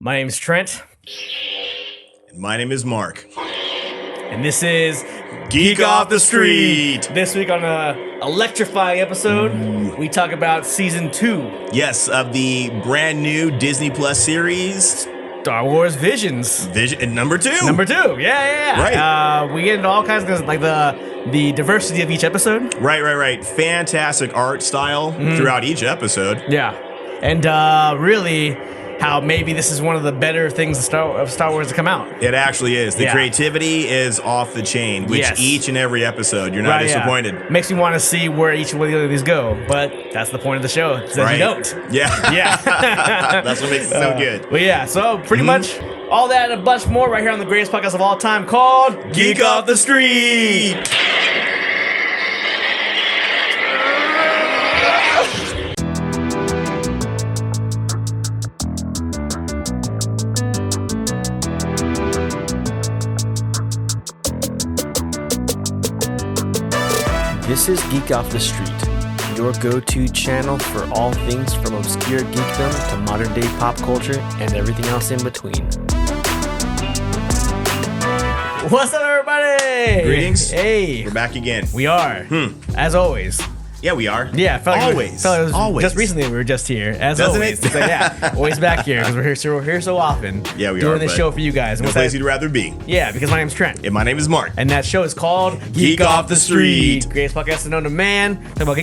My name's Trent. And my name is Mark. And this is Geek Off The Street. This week on an electrifying episode, we talk about Season 2. Yes, of the brand new Disney Plus series. Star Wars Visions. Number 2. Number 2, yeah. Right. We get into all kinds of, like, the diversity of each episode. Right. Fantastic art style throughout each episode. Yeah. And really, how maybe this is one of the better things of Star Wars to come out. It actually is. The creativity is off the chain, which each and every episode, you're not disappointed. Yeah. Makes me want to see where each one of these go, but that's the point of the show. It says you don't. Yeah. That's what makes it so good. But yeah, so pretty much all that and a bunch more right here on the greatest podcast of all time called Geek Off The Street. This is Geek Off The Street, your go-to channel for all things from obscure geekdom to modern-day pop culture and everything else in between. What's up, everybody? Greetings. Hey. We're back again. We are, as always. Yeah, we are. Yeah, I felt like always. Just recently we were just here, as Doesn't always. it? It's like, yeah, always back here because we're here so often. Yeah, we are. Doing this show for you guys. No place you'd rather be. Yeah, because my name's Trent. And my name is Mark. And that show is called Geek Off The Street. Greatest podcast known to man. Talk about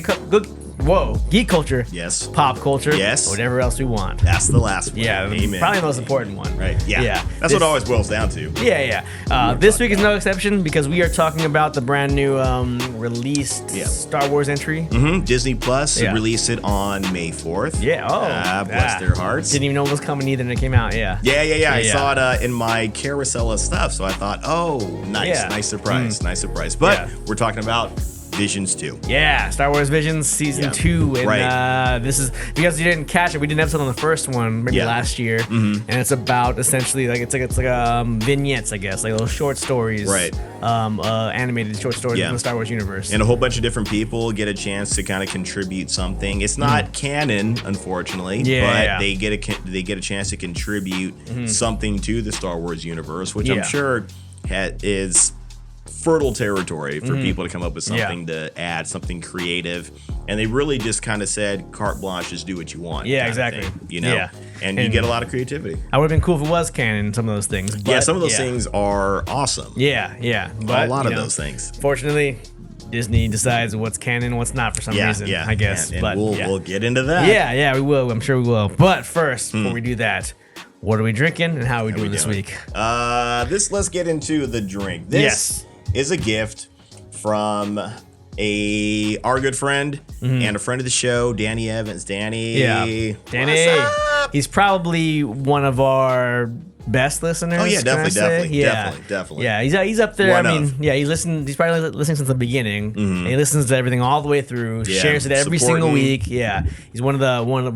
geek culture. Yes. Pop culture. Yes. Whatever else we want. That's the last one. Yeah, Amen. probably the most important one. Right. Yeah. That's what it always boils down to. Yeah. This week is no exception because we are talking about the brand new released Star Wars entry. Disney Plus released it on May 4th. Yeah. Oh. Bless their hearts. Didn't even know it was coming either, and it came out. Yeah. Yeah. I saw it in my carousel of stuff, so I thought, oh, nice. Yeah. Nice surprise. Nice surprise. But we're talking about Visions 2. Yeah, Star Wars Visions Season 2. And this is, because you didn't catch it, we did an episode on the first one, maybe last year. And it's about essentially, it's like vignettes, I guess, like little short stories. Right. Animated short stories in the Star Wars universe. And a whole bunch of different people get a chance to kind of contribute something. It's not canon, unfortunately, but they get a chance to contribute something to the Star Wars universe, which I'm sure is fertile territory for people to come up with something to add, something creative. And they really just kind of said, carte blanche, just do what you want. Yeah, exactly. And you get a lot of creativity. I would have been cool if it was canon, some of those things. But, some of those things are awesome. Yeah. But, a lot of those things. Fortunately, Disney decides what's canon and what's not for some reason, I guess. And but we'll get into that. Yeah, we will. I'm sure we will. But first, before we do that, what are we drinking and how are we doing this week? Let's get into the drink. This is a gift from our good friend and a friend of the show, Danny Evans. Danny. Yeah. Danny. He's probably one of our best listeners. Oh yeah, definitely. Yeah, he's up there. He's probably listening since the beginning. And he listens to everything all the way through. Shares it every single week. Yeah, he's one of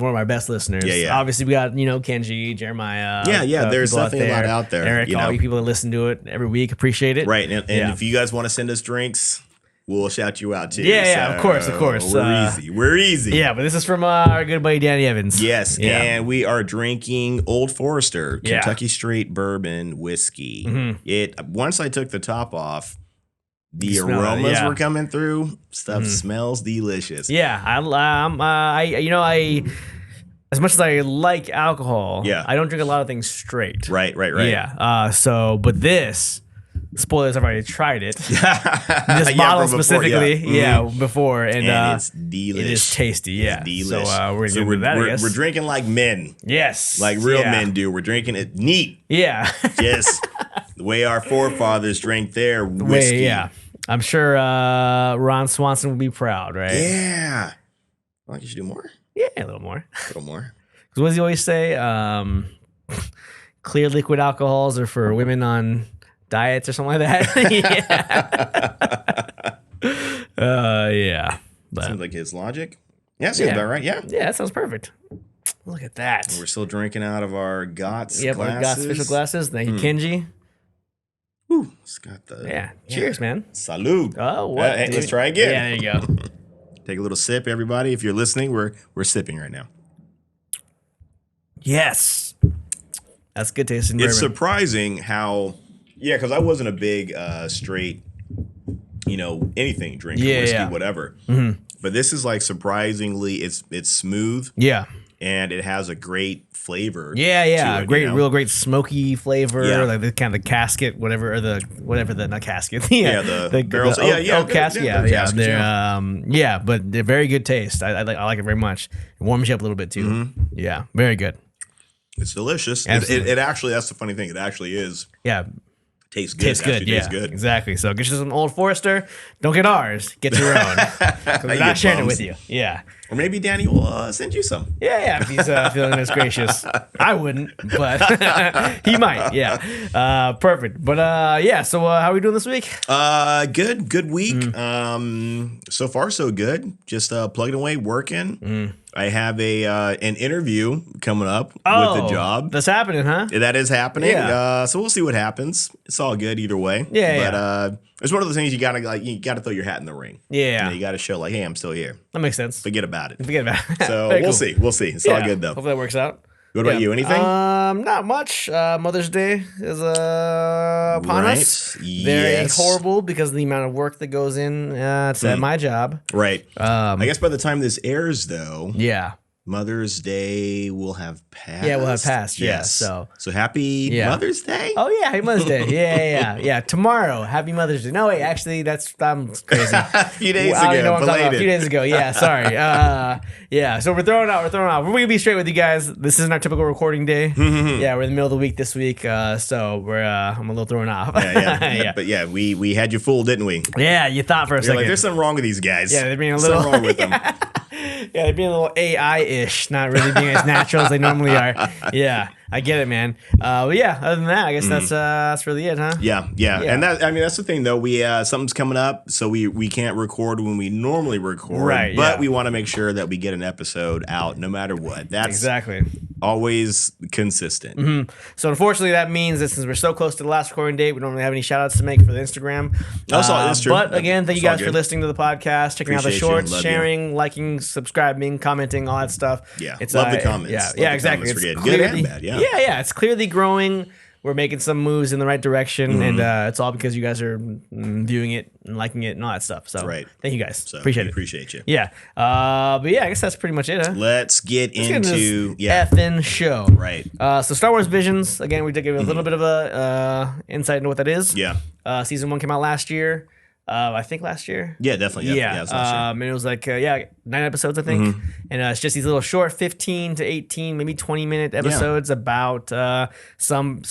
our best listeners. Yeah. Obviously, we got Kenji, Jeremiah. There's definitely a lot out there. Eric, all you people that listen to it every week, appreciate it. Right, and if you guys want to send us drinks, we'll shout you out too. Yeah, of course. We're easy. Yeah, but this is from our good buddy Danny Evans. Yes, and we are drinking Old Forester Kentucky Straight Bourbon Whiskey. Once I took the top off, the aromas were coming through. Stuff smells delicious. Yeah, I as much as I like alcohol, I don't drink a lot of things straight. Right. Yeah. But this. Spoilers, I've already tried it. This bottle specifically, before. And it's delicious. It is tasty, It's delish. So we're going to do that, I guess. We're drinking like men. Yes. Like real men do. We're drinking it neat. Yeah. Just the way our forefathers drank their whiskey. I'm sure Ron Swanson would be proud, right? Yeah. Well, you should do more. Yeah, a little more. Because what does he always say? Clear liquid alcohols are for women on diets or something like that. But seems like his logic. Yeah, seems about right. Yeah, that sounds perfect. Look at that. We're still drinking out of our GOTS glasses. Our GOTS official glasses. Thank you, Kenji. Ooh, it's got the Cheers, man. Salud. Oh, what? Hey, let's try again. Yeah, there you go. Take a little sip, everybody. If you're listening, we're sipping right now. Yes. That's good taste in It's bourbon. surprising how, because I wasn't a big straight, anything drinker, whiskey, whatever. Mm-hmm. But this is like surprisingly, it's smooth. Yeah. And it has a great flavor. Yeah. To it, real great smoky flavor. Yeah. Like the kind of the casket, whatever the not casket. The barrels. The oak casket. Yeah, but they're very good taste. I like it very much. It warms you up a little bit too. Mm-hmm. Yeah, very good. It's delicious. It actually, that's the funny thing. It actually is. Yeah. Tastes good. Tastes good. Exactly. So get you some Old Forester. Don't get ours. Get your own. We're not sharing it with you. Yeah. Or maybe Danny will send you some. Yeah. If he's feeling this gracious. I wouldn't, but he might. Yeah. Perfect. But So how are we doing this week? Good week. So far so good. Just plugging away, working. I have an interview coming up with the job. That's happening, huh? That is happening. Yeah. So we'll see what happens. It's all good either way. Yeah. But it's one of those things you gotta throw your hat in the ring. Yeah. You gotta show like, hey, I'm still here. That makes sense. Forget about it. Very So we'll cool. see. We'll see. It's all good though. Hopefully that works out. What about you? Anything? Not much. Mother's Day is upon us. Very horrible because of the amount of work that goes in to my job. Right. I guess by the time this airs, though, yeah, Mother's Day will have passed. Yeah, we'll have passed. Yes. Yeah. So happy Mother's Day. Oh yeah, happy Mother's Day. Yeah. Tomorrow, happy Mother's Day. No wait, actually, I'm crazy. A few days I don't ago. know what I'm talking about. A few days ago. Yeah. Sorry. Yeah. So we're throwing out. We're gonna be straight with you guys. This isn't our typical recording day. Yeah, we're in the middle of the week this week. So we're I'm a little thrown off. Yeah. But yeah, we had you fooled, didn't we? Yeah, you thought for a second. Like, there's something wrong with these guys. Yeah, they're being a little something wrong with them. Yeah, they're being a little AI-ish, not really being as natural as they normally are. Yeah, I get it, man. But yeah, other than that, I guess that's really it, huh? Yeah. And that's the thing though. We something's coming up, so we can't record when we normally record. Right. But we want to make sure that we get an episode out no matter what. That's exactly always consistent. Mm-hmm. So unfortunately, that means that since we're so close to the last recording date, we don't really have any shout outs to make for the Instagram. That's true. But again, thank you guys for listening to the podcast, checking out the shorts, sharing, liking, subscribing, commenting, all that stuff. Yeah, love the comments. Yeah, exactly. It's good and bad. Yeah. It's clearly growing. We're making some moves in the right direction, and it's all because you guys are viewing it and liking it and all that stuff. So thank you guys. So appreciate you. Yeah. But yeah, I guess that's pretty much it, huh? Let's get into effing show. Right. So Star Wars Visions, again, we did give a little bit of a insight into what that is. Yeah. Season 1 came out last year. I think last year. Yeah, definitely. Yeah. It was last year. And it was like 9 episodes, I think, and it's just these little short 15 to 18, maybe 20-minute episodes about some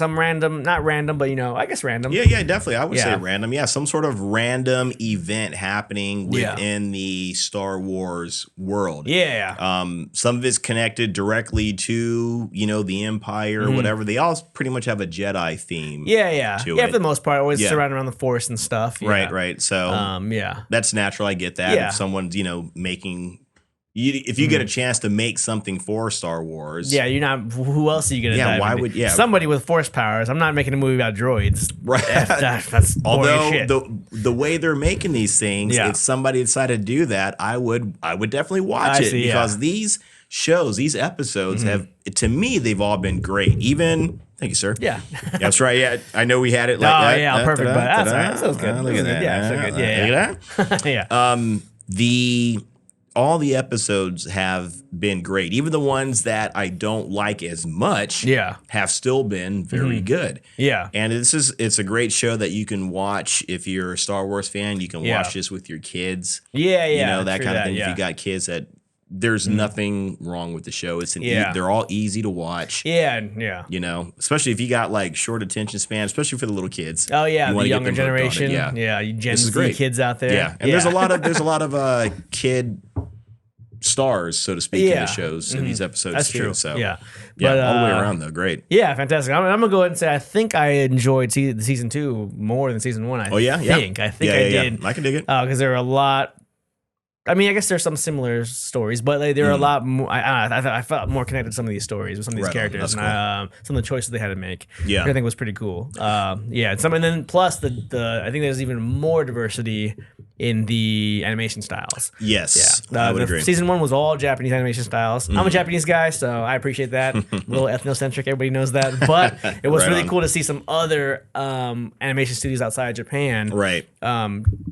random, not random, but I guess random. Yeah, definitely. I would say random. Yeah, some sort of random event happening within the Star Wars world. Yeah. Some of it's connected directly to the Empire or whatever. They all pretty much have a Jedi theme. Yeah. To it. For the most part, always surrounded around the Force and stuff. Yeah. Right. So that's natural. I get that. Yeah. If someone's making, if you get a chance to make something for Star Wars, you're not. Who else are you gonna? Yeah, why would somebody with Force powers? I'm not making a movie about droids. Right. That's although shit. the way they're making these things, if somebody decided to do that, I would definitely watch it because these shows, these episodes have, to me, they've all been great. Even. Thank you, sir. Yeah. That's right. Yeah, I know we had it like that. Yeah, perfect. But that's all right. That was good. Look at that. Yeah, so good. Yeah. Yeah. All the episodes have been great. Even the ones that I don't like as much have still been very good. Yeah. And it's a great show that you can watch if you're a Star Wars fan. You can watch this with your kids. Yeah. That kind of thing. If you got kids that there's nothing wrong with the show. It's they're all easy to watch. Yeah. Especially if you got like short attention span, especially for the little kids. Oh yeah, the younger generation. You Gen Z kids out there. Yeah, and there's a lot of kid stars, so to speak, in the shows in these episodes. That's true. So but, all the way around though, great. Yeah, fantastic. I'm gonna go ahead and say I think I enjoyed season 2 more than season 1. I think I did. I can dig it. Because there are a lot. I mean, I guess there's some similar stories, but there are a lot more. I felt more connected to some of these stories with some of these characters, and cool. Some of the choices they had to make. Yeah, I think was pretty cool. And then plus the I think there's even more diversity in the animation styles. Yes, yeah. I would agree. Season 1 was all Japanese animation styles. I'm a Japanese guy, so I appreciate that. A little ethnocentric, everybody knows that. But it was really cool to see some other animation studios outside of Japan,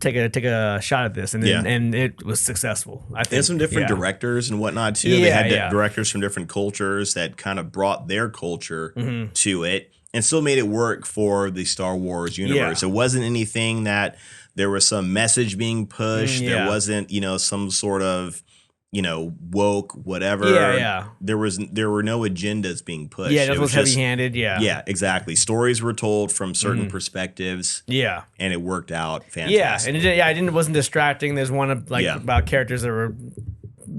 take a shot at this, and it was successful. I think. And some different directors and whatnot too. They had directors from different cultures that kind of brought their culture to it, and still made it work for the Star Wars universe. It wasn't anything that there was some message being pushed. There wasn't, some sort of, woke whatever. There were no agendas being pushed. Yeah, it was heavy-handed. Yeah, exactly. Stories were told from certain perspectives. Yeah, and it worked out fantastic. Yeah, and it wasn't distracting. There's one about characters that were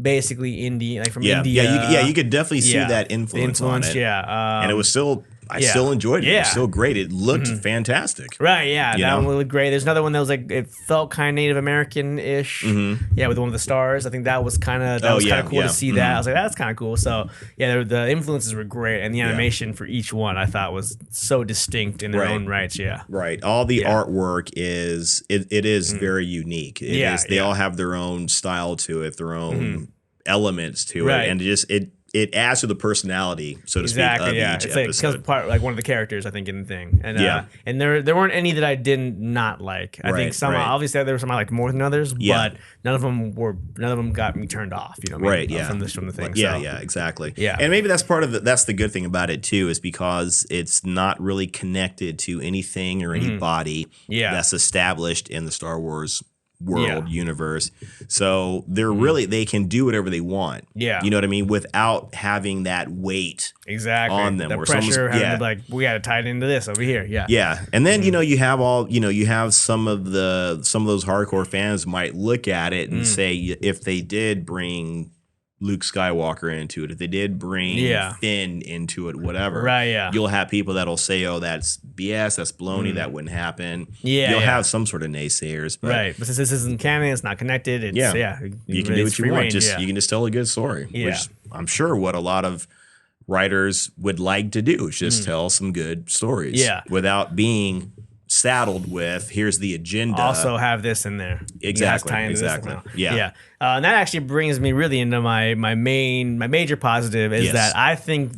basically indie, like from India. You could definitely see that influence on it. And it was still. I still enjoyed it. It was still great. It looked fantastic. Right, yeah. That one looked great. There's another one that was like, it felt kind of Native American-ish. Yeah, with one of the stars. I think that was kind of cool to see that. I was like, that's kind of cool. So, yeah, the influences were great. And the animation for each one I thought was so distinct in their own rights. Yeah. Right. All the artwork is, it is very unique. They all have their own style to it, their own elements to it. And it adds to the personality, so to speak, of each episode. It's like one of the characters, I think, in the thing. And and there weren't any that I did not like. I think some obviously there were some I liked more than others, but none of them got me turned off. You know what I mean? From the thing. Yeah, exactly. Yeah, and maybe that's that's the good thing about it too, is because it's not really connected to anything or anybody that's established in the Star Wars world universe, so they're really, they can do whatever they want, you know what I mean, without having that weight on them, the pressure having to be like, we gotta tie it into this over here. And then you have you have some of those hardcore fans might look at it and say, if they did bring Luke Skywalker into it, if they did bring Finn into it, whatever, you'll have people that'll say, oh, that's BS, that's baloney, that wouldn't happen. You'll have some sort of naysayers, but since this isn't canon, it's not connected, it's you can do what you want. You can just tell a good story, which I'm sure what a lot of writers would like to do is just tell some good stories without being saddled with, here's the agenda. Also have this in there. Exactly. And that actually brings me really into my major positive is that I think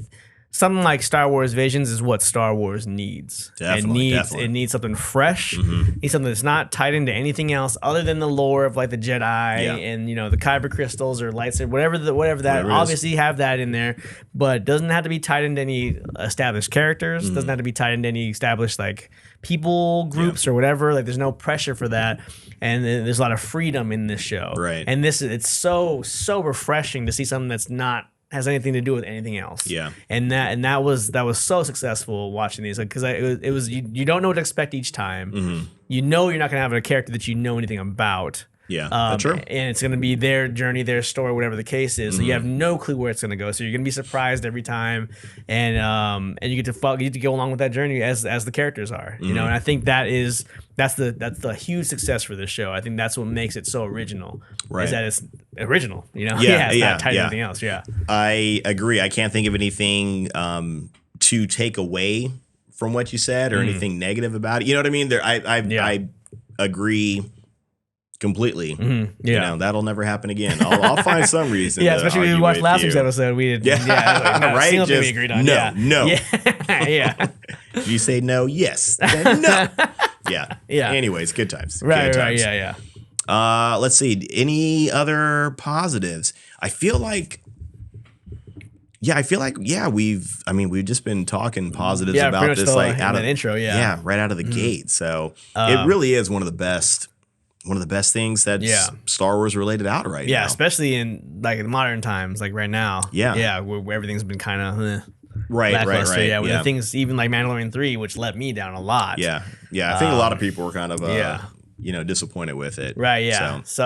something like Star Wars Visions is what Star Wars needs. It needs something fresh. It needs something that's not tied into anything else other than the lore of like the Jedi and the kyber crystals or lightsaber, whatever that. Obviously have that in there, but doesn't have to be tied into any established characters. Doesn't have to be tied into any established like people groups or whatever. Like there's no pressure for that, and there's a lot of freedom in this show. And it's so refreshing to see something that's not has anything to do with anything else. And that was so successful watching these, because it was you don't know what to expect each time. You know you're not gonna have a character that you know anything about. That's true. And it's going to be their journey, their story, whatever the case is. So you have no clue where it's going to go. So you're going to be surprised every time, and you get to go along with that journey as the characters are. You know, and I think that's the huge success for this show. I think that's what makes it so original. Is that it's original. You know, it's not tied to anything else. I agree. I can't think of anything to take away from what you said or anything negative about it. You know what I mean? I agree completely. You know, that'll never happen again. I'll find some reason. Especially when we watched last week's episode. We did. Right? Just we agreed on. No. You say no, yes. Then no. Anyways, good times. Right. Let's see. Any other positives? I feel like we've just been talking positives about this like out of that intro. Right out of the gate. So it really is one of the best things that's Star Wars related out right now. Yeah, especially in like in modern times, like right now. Where everything's been kind of right. With the things even like Mandalorian 3, which let me down a lot. I think a lot of people were kind of disappointed with it. So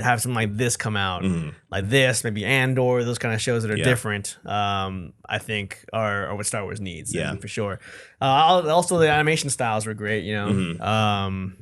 have something like this come out, like this, maybe Andor, those kind of shows that are different. I think are what Star Wars needs. For sure. Also, the animation styles were great. You know,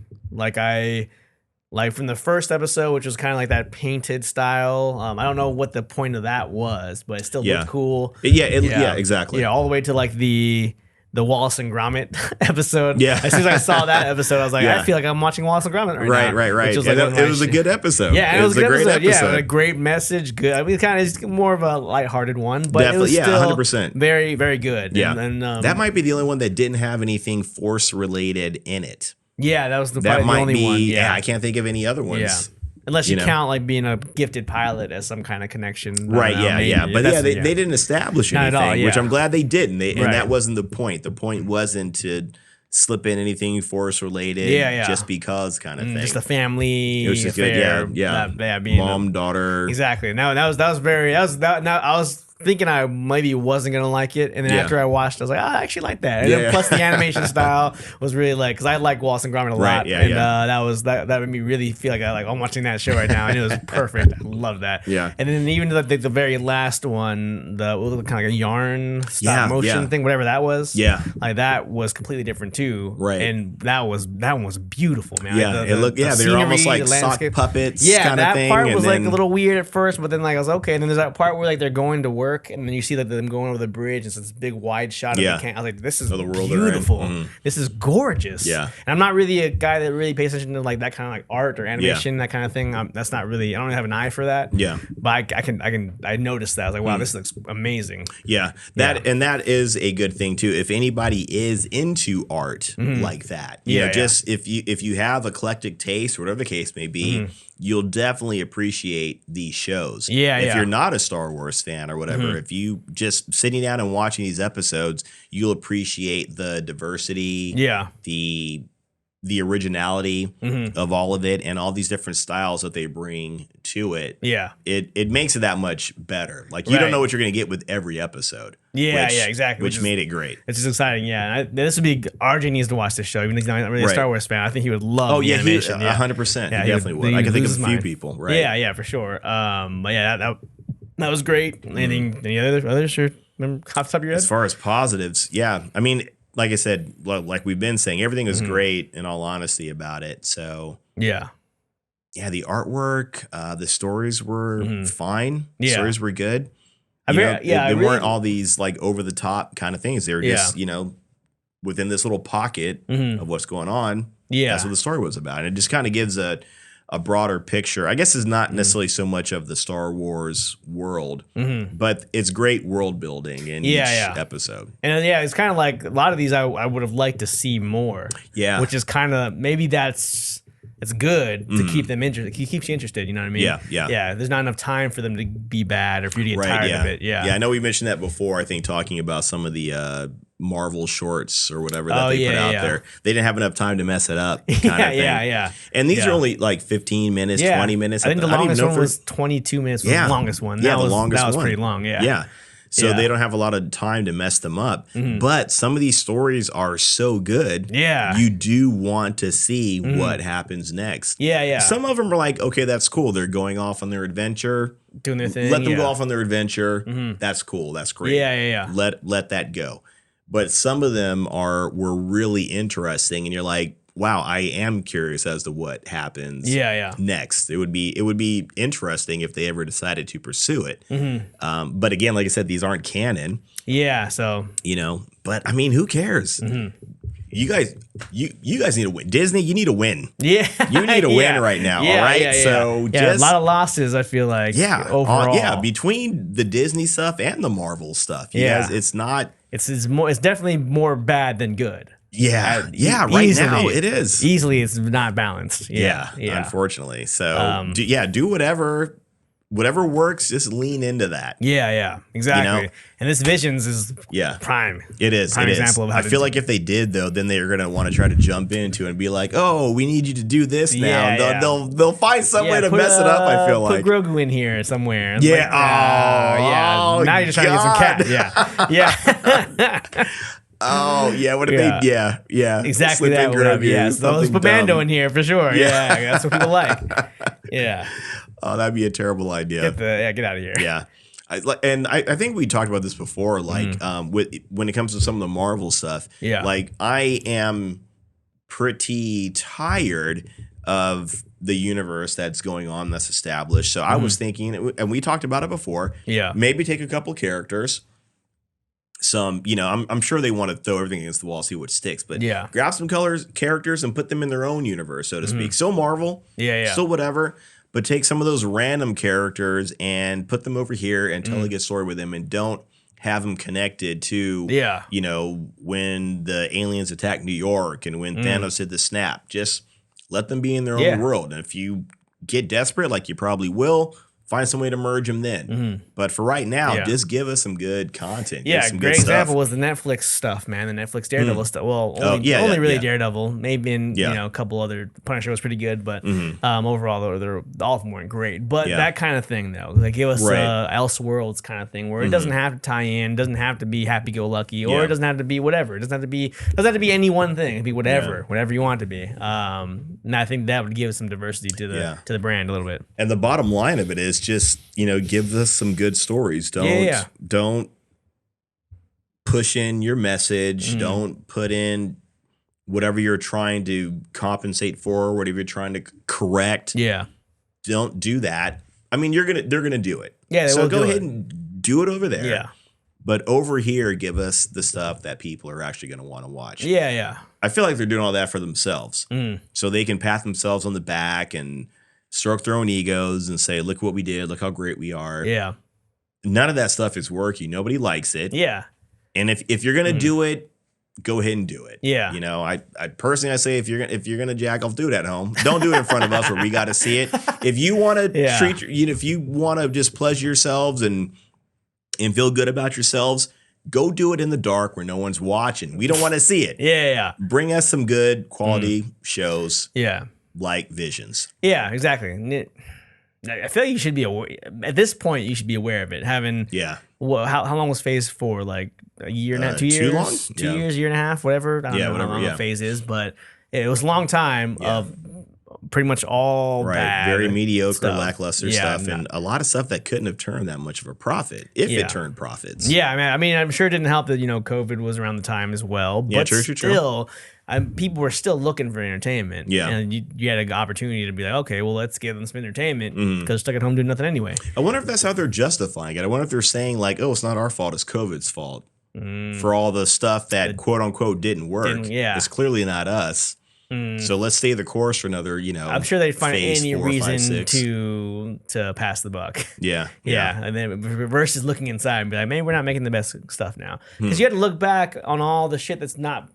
like from the first episode, which was kind of like that painted style. I don't know what the point of that was, but it still looked cool. Exactly. All the way to like the the Wallace and Gromit episode. Yeah. As soon as I saw that episode, I was like, I feel like I'm watching Wallace and Gromit right now. Right. Which was It was a good episode. Yeah, it was a good episode. Yeah, a great message. Good. I mean, kind of more of a lighthearted one, but definitely, it was still 100%. Very, very good. Yeah, and that might be the only one that didn't have anything Force related in it. Yeah, that was the only one. Yeah, I can't think of any other ones. Yeah. Unless you count like being a gifted pilot as some kind of connection. Right, yeah. But they didn't establish anything, at all, which I'm glad they didn't. And that wasn't the point. The point wasn't to slip in anything Force related just because kind of thing. Just a family it was just affair. Good, yeah. Being mom, daughter. Exactly. Now I was thinking I maybe wasn't gonna like it, and then after I watched, I was like, I actually like that. And then plus the animation style was really like, because I like Wallace and Gromit a lot, that made me really feel like I'm watching that show right now, and it was perfect. I love that. Yeah. And then even the very last one, the kind of like a yarn stop motion thing, whatever that was. Yeah. Like that was completely different too. Right. And that one was beautiful, man. Yeah. Like it looked. They were almost like sock puppets. Yeah, kind of thing. That part was like a little weird at first, but then like I was okay. And then there's that part where like they're going to work, and then you see like them going over the bridge, and it's this big wide shot of the camp. I was like, this is beautiful. This is gorgeous. Yeah. And I'm not really a guy that really pays attention to like that kind of like art or animation, that kind of thing. That's not really. I don't have an eye for that. Yeah. But I noticed that. I was like, wow, this looks amazing. Yeah. And that is a good thing too. If anybody is into art like that, you know, just if you have eclectic taste or whatever the case may be, you'll definitely appreciate these shows. If you're not a Star Wars fan or whatever, if you just sitting down and watching these episodes, you'll appreciate the diversity, the originality of all of it, and all these different styles that they bring to it. Yeah. It makes it that much better. Like you don't know what you're going to get with every episode. Yeah, exactly. Which made it great. It's just exciting, yeah. This would be RJ needs to watch this show, even though he's not really a Star Wars fan. I think he would love the animation. 100%. He definitely would. I can think of a few people, right? Yeah, for sure. But yeah, that was great. Any others? Sure. Remember off the top of your head? As far as positives, yeah. I mean, like I said, like we've been saying, everything was great in all honesty about it. So yeah, the artwork, the stories were fine. The stories were good. They weren't all these like over the top kind of things. They were just, within this little pocket of what's going on. Yeah. That's what the story was about. And it just kind of gives a broader picture. I guess it's not necessarily so much of the Star Wars world, but it's great world building in each episode. And it's kind of like a lot of these I would have liked to see more. Yeah. Which is kind of, maybe it's good to keep them interested. It keeps you interested, you know what I mean? Yeah. There's not enough time for them to be bad or for you to get tired of it. Yeah. I know we mentioned that before, I think, talking about some of the Marvel shorts or whatever that they put out there. They didn't have enough time to mess it up. Kind of thing. And these are only like 15 minutes, 20 minutes. I think the longest one was 22 minutes was the longest one. The longest one. That was pretty long, Yeah. So they don't have a lot of time to mess them up. But some of these stories are so good. Yeah. You do want to see what happens next. Yeah. Some of them are like, okay, that's cool. They're going off on their adventure. Doing their thing. Let them go off on their adventure. That's cool. That's great. Yeah. Let that go. But some of them were really interesting, and you're like, wow, I am curious as to what happens next. It would be interesting if they ever decided to pursue it. But again, like I said, these aren't canon. Yeah, so but I mean, who cares? You guys need to win. Disney, you need to win. Yeah, you need to win right now. All right, so just a lot of losses. I feel like overall. Between the Disney stuff and the Marvel stuff, guys, it's not. It's definitely more bad than good. Yeah, right now it is. Easily, it's not balanced. Yeah. Unfortunately. So, do whatever works, just lean into that. Yeah, exactly. And this Visions is prime. It is. Prime example of how I feel like if they did, though, then they're going to want to try to jump into it and be like, oh, we need you to do this now. They'll find some way to mess it up, I feel like. Put Grogu in here somewhere. Yeah. Now you're just trying to get some cat. Yeah. Oh yeah, what if they? Yeah, exactly that. Let's put Mando in here for sure. Yeah, that's what people like. Yeah. Oh, that'd be a terrible idea. Get out of here. Yeah. I think we talked about this before. Like, when it comes to some of the Marvel stuff. Yeah. Like, I am pretty tired of the universe that's going on, that's established. So I was thinking, and we talked about it before. Yeah. Maybe take a couple characters. some, I'm sure they want to throw everything against the wall, see what sticks, but yeah, grab some characters and put them in their own universe, so to speak. Still Marvel, still whatever, but take some of those random characters and put them over here and tell a good story with them, and don't have them connected to, when the aliens attacked New York and when Thanos did the snap. Just let them be in their own world. And if you get desperate, like you probably will, find some way to merge them then. But for right now, just give us some good content. Yeah, some great good example stuff. was the Netflix stuff, man. The Netflix Daredevil stuff. Well, only really Daredevil. Maybe in a couple other. Punisher was pretty good, but overall, they're all of them weren't great. But that kind of thing, though, like give us Elseworlds kind of thing, where it doesn't have to tie in, doesn't have to be happy-go-lucky, or it doesn't have to be whatever. It doesn't have to be any one thing. It can be whatever you want it to be. And I think that would give some diversity to the brand a little bit. And the bottom line of it is just, give us some good stories. Don't push in your message. Don't put in whatever you're trying to compensate for, whatever you're trying to correct. Yeah. Don't do that. I mean, they're gonna do it. Yeah. So go ahead and do it over there. Yeah. But over here, give us the stuff that people are actually going to want to watch. Yeah, yeah. I feel like they're doing all that for themselves. So they can pat themselves on the back and stroke their own egos and say, look what we did. Look how great we are. Yeah. None of that stuff is working. Nobody likes it. Yeah. And if you're going to do it, go ahead and do it. Yeah. I personally, I say if you're going to jack off, do it at home. Don't do it in front of us where we got to see it. If you want to if you want to just pleasure yourselves and feel good about yourselves, go do it in the dark where no one's watching. We don't want to see it. Yeah. Bring us some good quality shows. Yeah. Like Visions. Yeah, exactly. I feel like you should be aware. At this point, you should be aware of it. Having how long was Phase 4? Like a year and a half, 2 years? Too long? 2 years, year and a half, whatever. I don't know how long the phase is, but it was a long time of pretty much all bad, very mediocre, stuff. Lackluster stuff, and a lot of stuff that couldn't have turned that much of a profit if it turned profits. Yeah, I mean, I'm sure it didn't help that COVID was around the time as well. But still. People were still looking for entertainment. Yeah. And you had an opportunity to be like, okay, well, let's give them some entertainment because they're stuck at home doing nothing anyway. I wonder if that's how they're justifying it. I wonder if they're saying like, oh, it's not our fault, it's COVID's fault for all the stuff that quote unquote didn't work. It's clearly not us. So let's stay the course for another, I'm sure they'd find any reason to pass the buck. Yeah. And then versus looking inside and be like, man, we're not making the best stuff now. Because you had to look back on all the shit that's not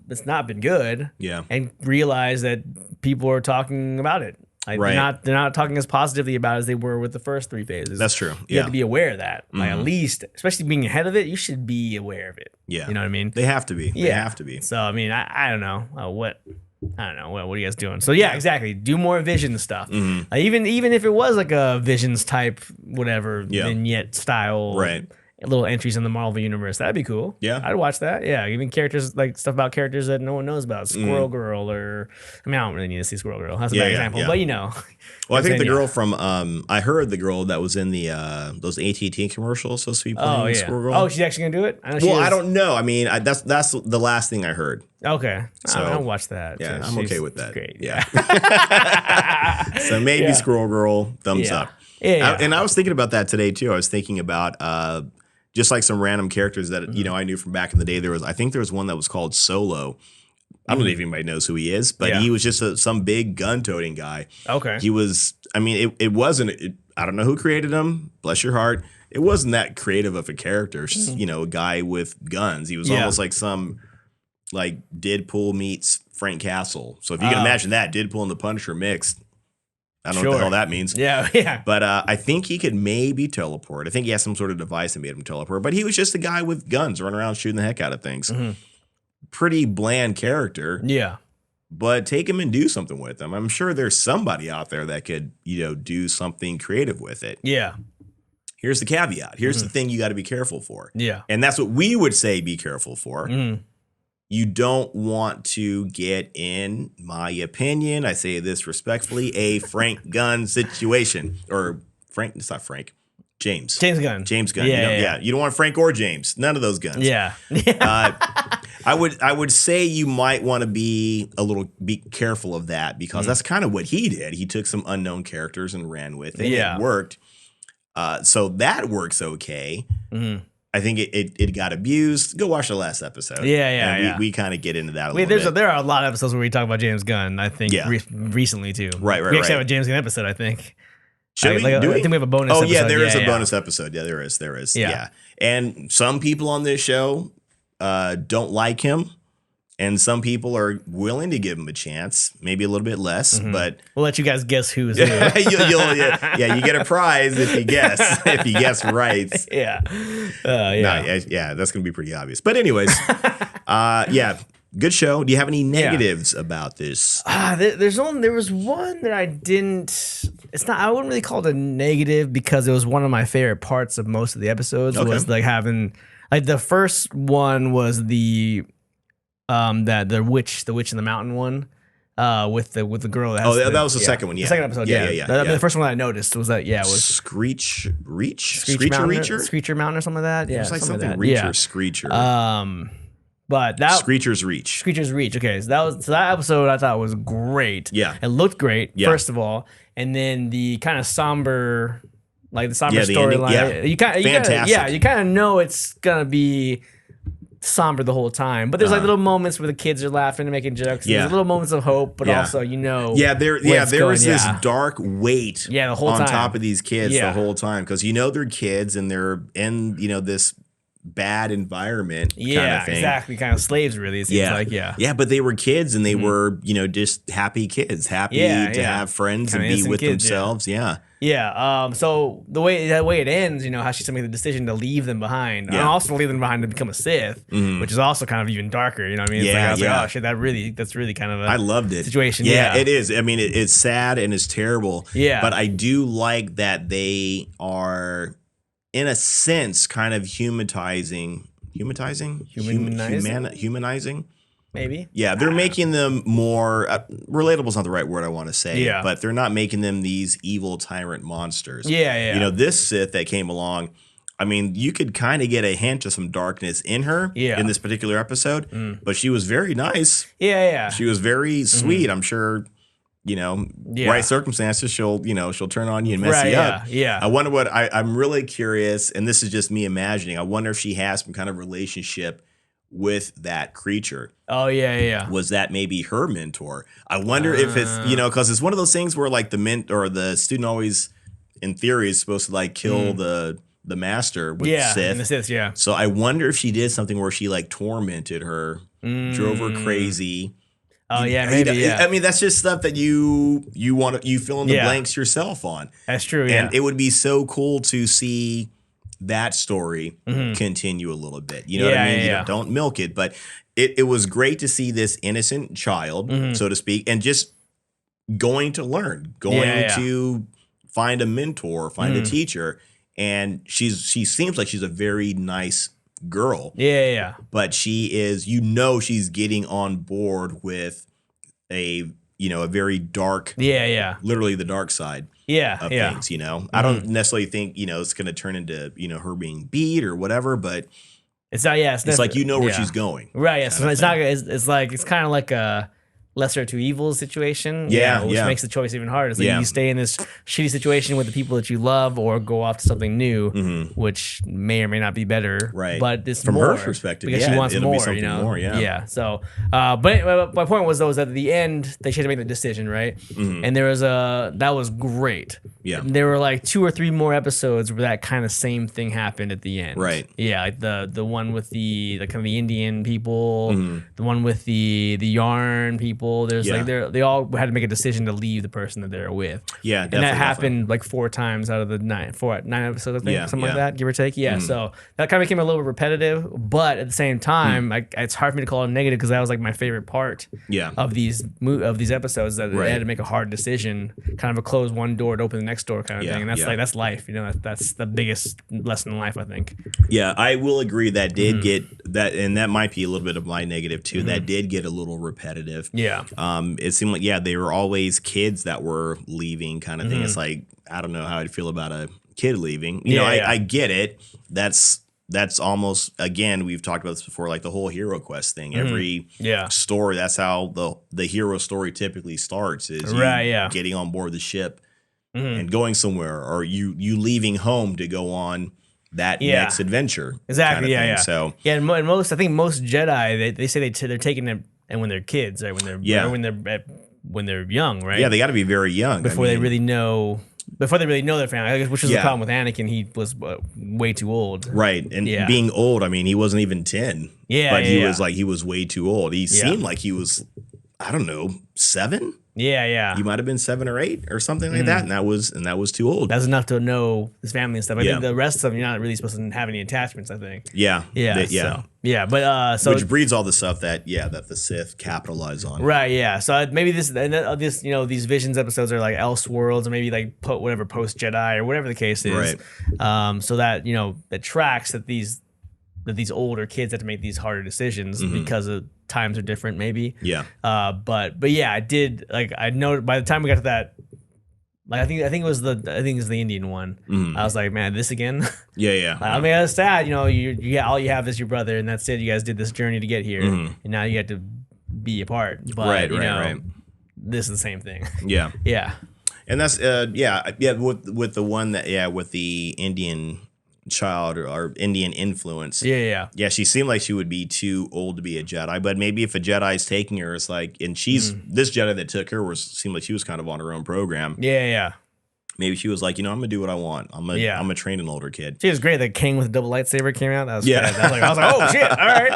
been good. Yeah. And realize that people are talking about it. Like they're not talking as positively about it as they were with the first 3 phases. That's true. You have to be aware of that. Like at least, especially being ahead of it, you should be aware of it. Yeah. You know what I mean? They have to be. They have to be. So I mean, I don't know I don't know. What are you guys doing? So yeah, exactly. Do more Vision stuff. Even if it was like a Visions type, whatever vignette style, little entries in the Marvel universe, that'd be cool. Yeah, I'd watch that. Yeah, even characters like stuff about characters that no one knows about, Squirrel Girl, or I don't really need to see Squirrel Girl. That's a bad example, but Well, I think the girl from I heard the girl that was in the those AT&T commercials supposed to be playing Squirrel Girl. Oh, she's actually gonna do it? I don't know. I mean, that's the last thing I heard. Okay, so I'll watch that. Yeah, I'm okay with that. Great. Yeah. So maybe Squirrel Girl, thumbs up. Yeah. And I was thinking about that today too. I was thinking about just like some random characters that I knew from back in the day. I think there was one that was called Solo. I don't know if anybody knows who he is, but he was just some big gun-toting guy. Okay. He was, I mean, it wasn't, I don't know who created him, bless your heart. It wasn't that creative of a character, just, a guy with guns. He was almost like some, like Deadpool meets Frank Castle. So if you can imagine that, Deadpool and the Punisher mixed. I don't know what the hell that means. Yeah. But I think he could maybe teleport. I think he has some sort of device that made him teleport. But he was just a guy with guns running around shooting the heck out of things. Pretty bland character. Yeah. But take him and do something with him. I'm sure there's somebody out there that could, do something creative with it. Yeah. Here's the caveat. Here's the thing you got to be careful for. Yeah. And that's what we would say be careful for. You don't want to get, in my opinion, I say this respectfully, a Frank Gunn situation. Or Frank, it's not Frank. James Gunn. James Gunn. Yeah. You don't want Frank or James. None of those guns. Yeah. I would say you might want to be careful of that because that's kind of what he did. He took some unknown characters and ran with it. Yeah. It worked. So that works okay. I think it got abused. Go watch the last episode. Yeah. We kind of get into that a little bit. There are a lot of episodes where we talk about James Gunn, I think, recently too. Right. We actually have a James Gunn episode, I think. Should we? I think we have a bonus episode. Oh, yeah, there is a bonus episode. Yeah, there is. Yeah. And some people on this show don't like him. And some people are willing to give him a chance, maybe a little bit less, but we'll let you guys guess who's who. you get a prize if you guess right. That's gonna be pretty obvious. But anyways, good show. Do you have any negatives about this? There was one that I didn't. I wouldn't really call it a negative because it was one of my favorite parts of most of the episodes. Okay. Was like having the first one was the the witch in the mountain one with the girl that that was the second one. The second episode. The first one that I noticed was that it was Screecher Mountain or something like that. Yeah, it was like something Reach or Screecher. But that Screecher's Reach. Okay, so that episode I thought was great. Yeah, it looked great. Yeah. First of all, and then the kind of somber, the storyline. Yeah, you kind of know it's gonna be somber the whole time, but there's little moments where the kids are laughing and making jokes. There's little moments of hope, but also there was this dark weight the whole on time. top of these kids the whole time because they're kids and they're in this bad environment kind of thing. Exactly, kind of slaves really. It seems like but they were kids and they were just happy kids, happy to have friends and be with themselves. So the way it ends, how she's making the decision to leave them behind, and also leave them behind to become a Sith, which is also kind of even darker. You know what I mean? It's like, oh shit, that's really kind of I loved it. Situation. Yeah, it is. I mean, it's sad and it's terrible. Yeah, but I do like that they are, in a sense, kind of humanizing. Maybe. Yeah, they're making them more relatable is not the right word I want to say. Yeah. But they're not making them these evil tyrant monsters. Yeah. This Sith that came along, I mean, you could kind of get a hint of some darkness in her in this particular episode, but she was very nice. Yeah. She was very sweet. I'm sure, right circumstances, she'll turn on you and mess you up. Yeah. I wonder what I'm really curious, and this is just me imagining. I wonder if she has some kind of relationship with that creature. Oh, yeah. Was that maybe her mentor? I wonder if it's, because it's one of those things where the student always, in theory, is supposed to kill the master with Sith. And the Sith, So I wonder if she did something where she tormented her, drove her crazy. Oh, maybe. I mean, that's just stuff that you fill in the blanks yourself on. That's true. And it would be so cool to see that story continue a little bit. You know what I mean? Don't milk it, but it was great to see this innocent child, so to speak, and just going to learn, to find a mentor, find a teacher, and she seems like she's a very nice girl. Yeah. But she is, she's getting on board with a very dark, literally the dark side. Of things, I don't necessarily think, it's going to turn into, her being beat or whatever, but it's not, it's like, where she's going. Right. Yeah. So it's not, it's kind of like a lesser to evil situation. Which makes the choice even harder. It's like you stay in this shitty situation with the people that you love or go off to something new, which may or may not be better. Right. But it's from more, her perspective, because she wants more, be something more. Yeah. So, but my point was at the end, they should have made the decision, right? And there was that was great. Yeah. And there were 2 or 3 more episodes where that kind of same thing happened at the end. Right. Yeah. The one with the kind of the Indian people, the one with the yarn people. There's they all had to make a decision to leave the person that they're with. Yeah, and that happened 4 times out of the 9 episodes, I think, something like that, give or take. Yeah, so that kind of became a little repetitive, but at the same time, it's hard for me to call it negative because that was my favorite part. Of these episodes, that they had to make a hard decision, kind of a close one door to open the next door kind of thing, and that's life. That's the biggest lesson in life, I think. Yeah, I will agree that did get that, and that might be a little bit of my negative too. That did get a little repetitive. Yeah. It seemed like they were always kids that were leaving, kind of thing. It's like, I don't know how I'd feel about a kid leaving. I get it. That's almost, again, we've talked about this before, the whole hero quest thing. Every story, that's how the hero story typically starts, is getting on board the ship and going somewhere, or you leaving home to go on that next adventure. Exactly. Kind of thing. So and most, I think most Jedi, they say they're taking it, and when they're kids, right? When they're when they're young, right? Yeah, they got to be very young before they really know their family. I guess, which was the problem with Anakin. He was way too old. Right, and being old. I mean, he wasn't even 10. But he was way too old. He seemed like he was, I don't know, 7. Yeah. He might have been 7 or 8 or something like that, and that was too old. That's enough to know his family and stuff. I think the rest of them, you're not really supposed to have any attachments, I think. Yeah. But which breeds all the stuff that the Sith capitalize on. Right. Yeah. So maybe this these Visions episodes are like Elseworlds, or maybe like whatever post Jedi or whatever the case is. Right. So that it tracks that these older kids have to make these harder decisions because of times are different, maybe. Yeah. But yeah, I did, like, I know by the time we got to that, like, I think it was the Indian one. I was like, man, this again? Yeah. I mean, it's sad, you all you have is your brother, and that's it. You guys did this journey to get here, and now you have to be apart. But right. This is the same thing. Yeah. Yeah. And that's with the one that with the Indian child or Indian influence. Yeah. She seemed like she would be too old to be a Jedi, but maybe if a Jedi's taking her, it's like, and she's this Jedi that took her seemed like she was kind of on her own program. Yeah. Maybe she was like, I'm gonna do what I want. I'm gonna train an older kid. She was great. The king with the double lightsaber came out. That was I was like, oh shit, all right.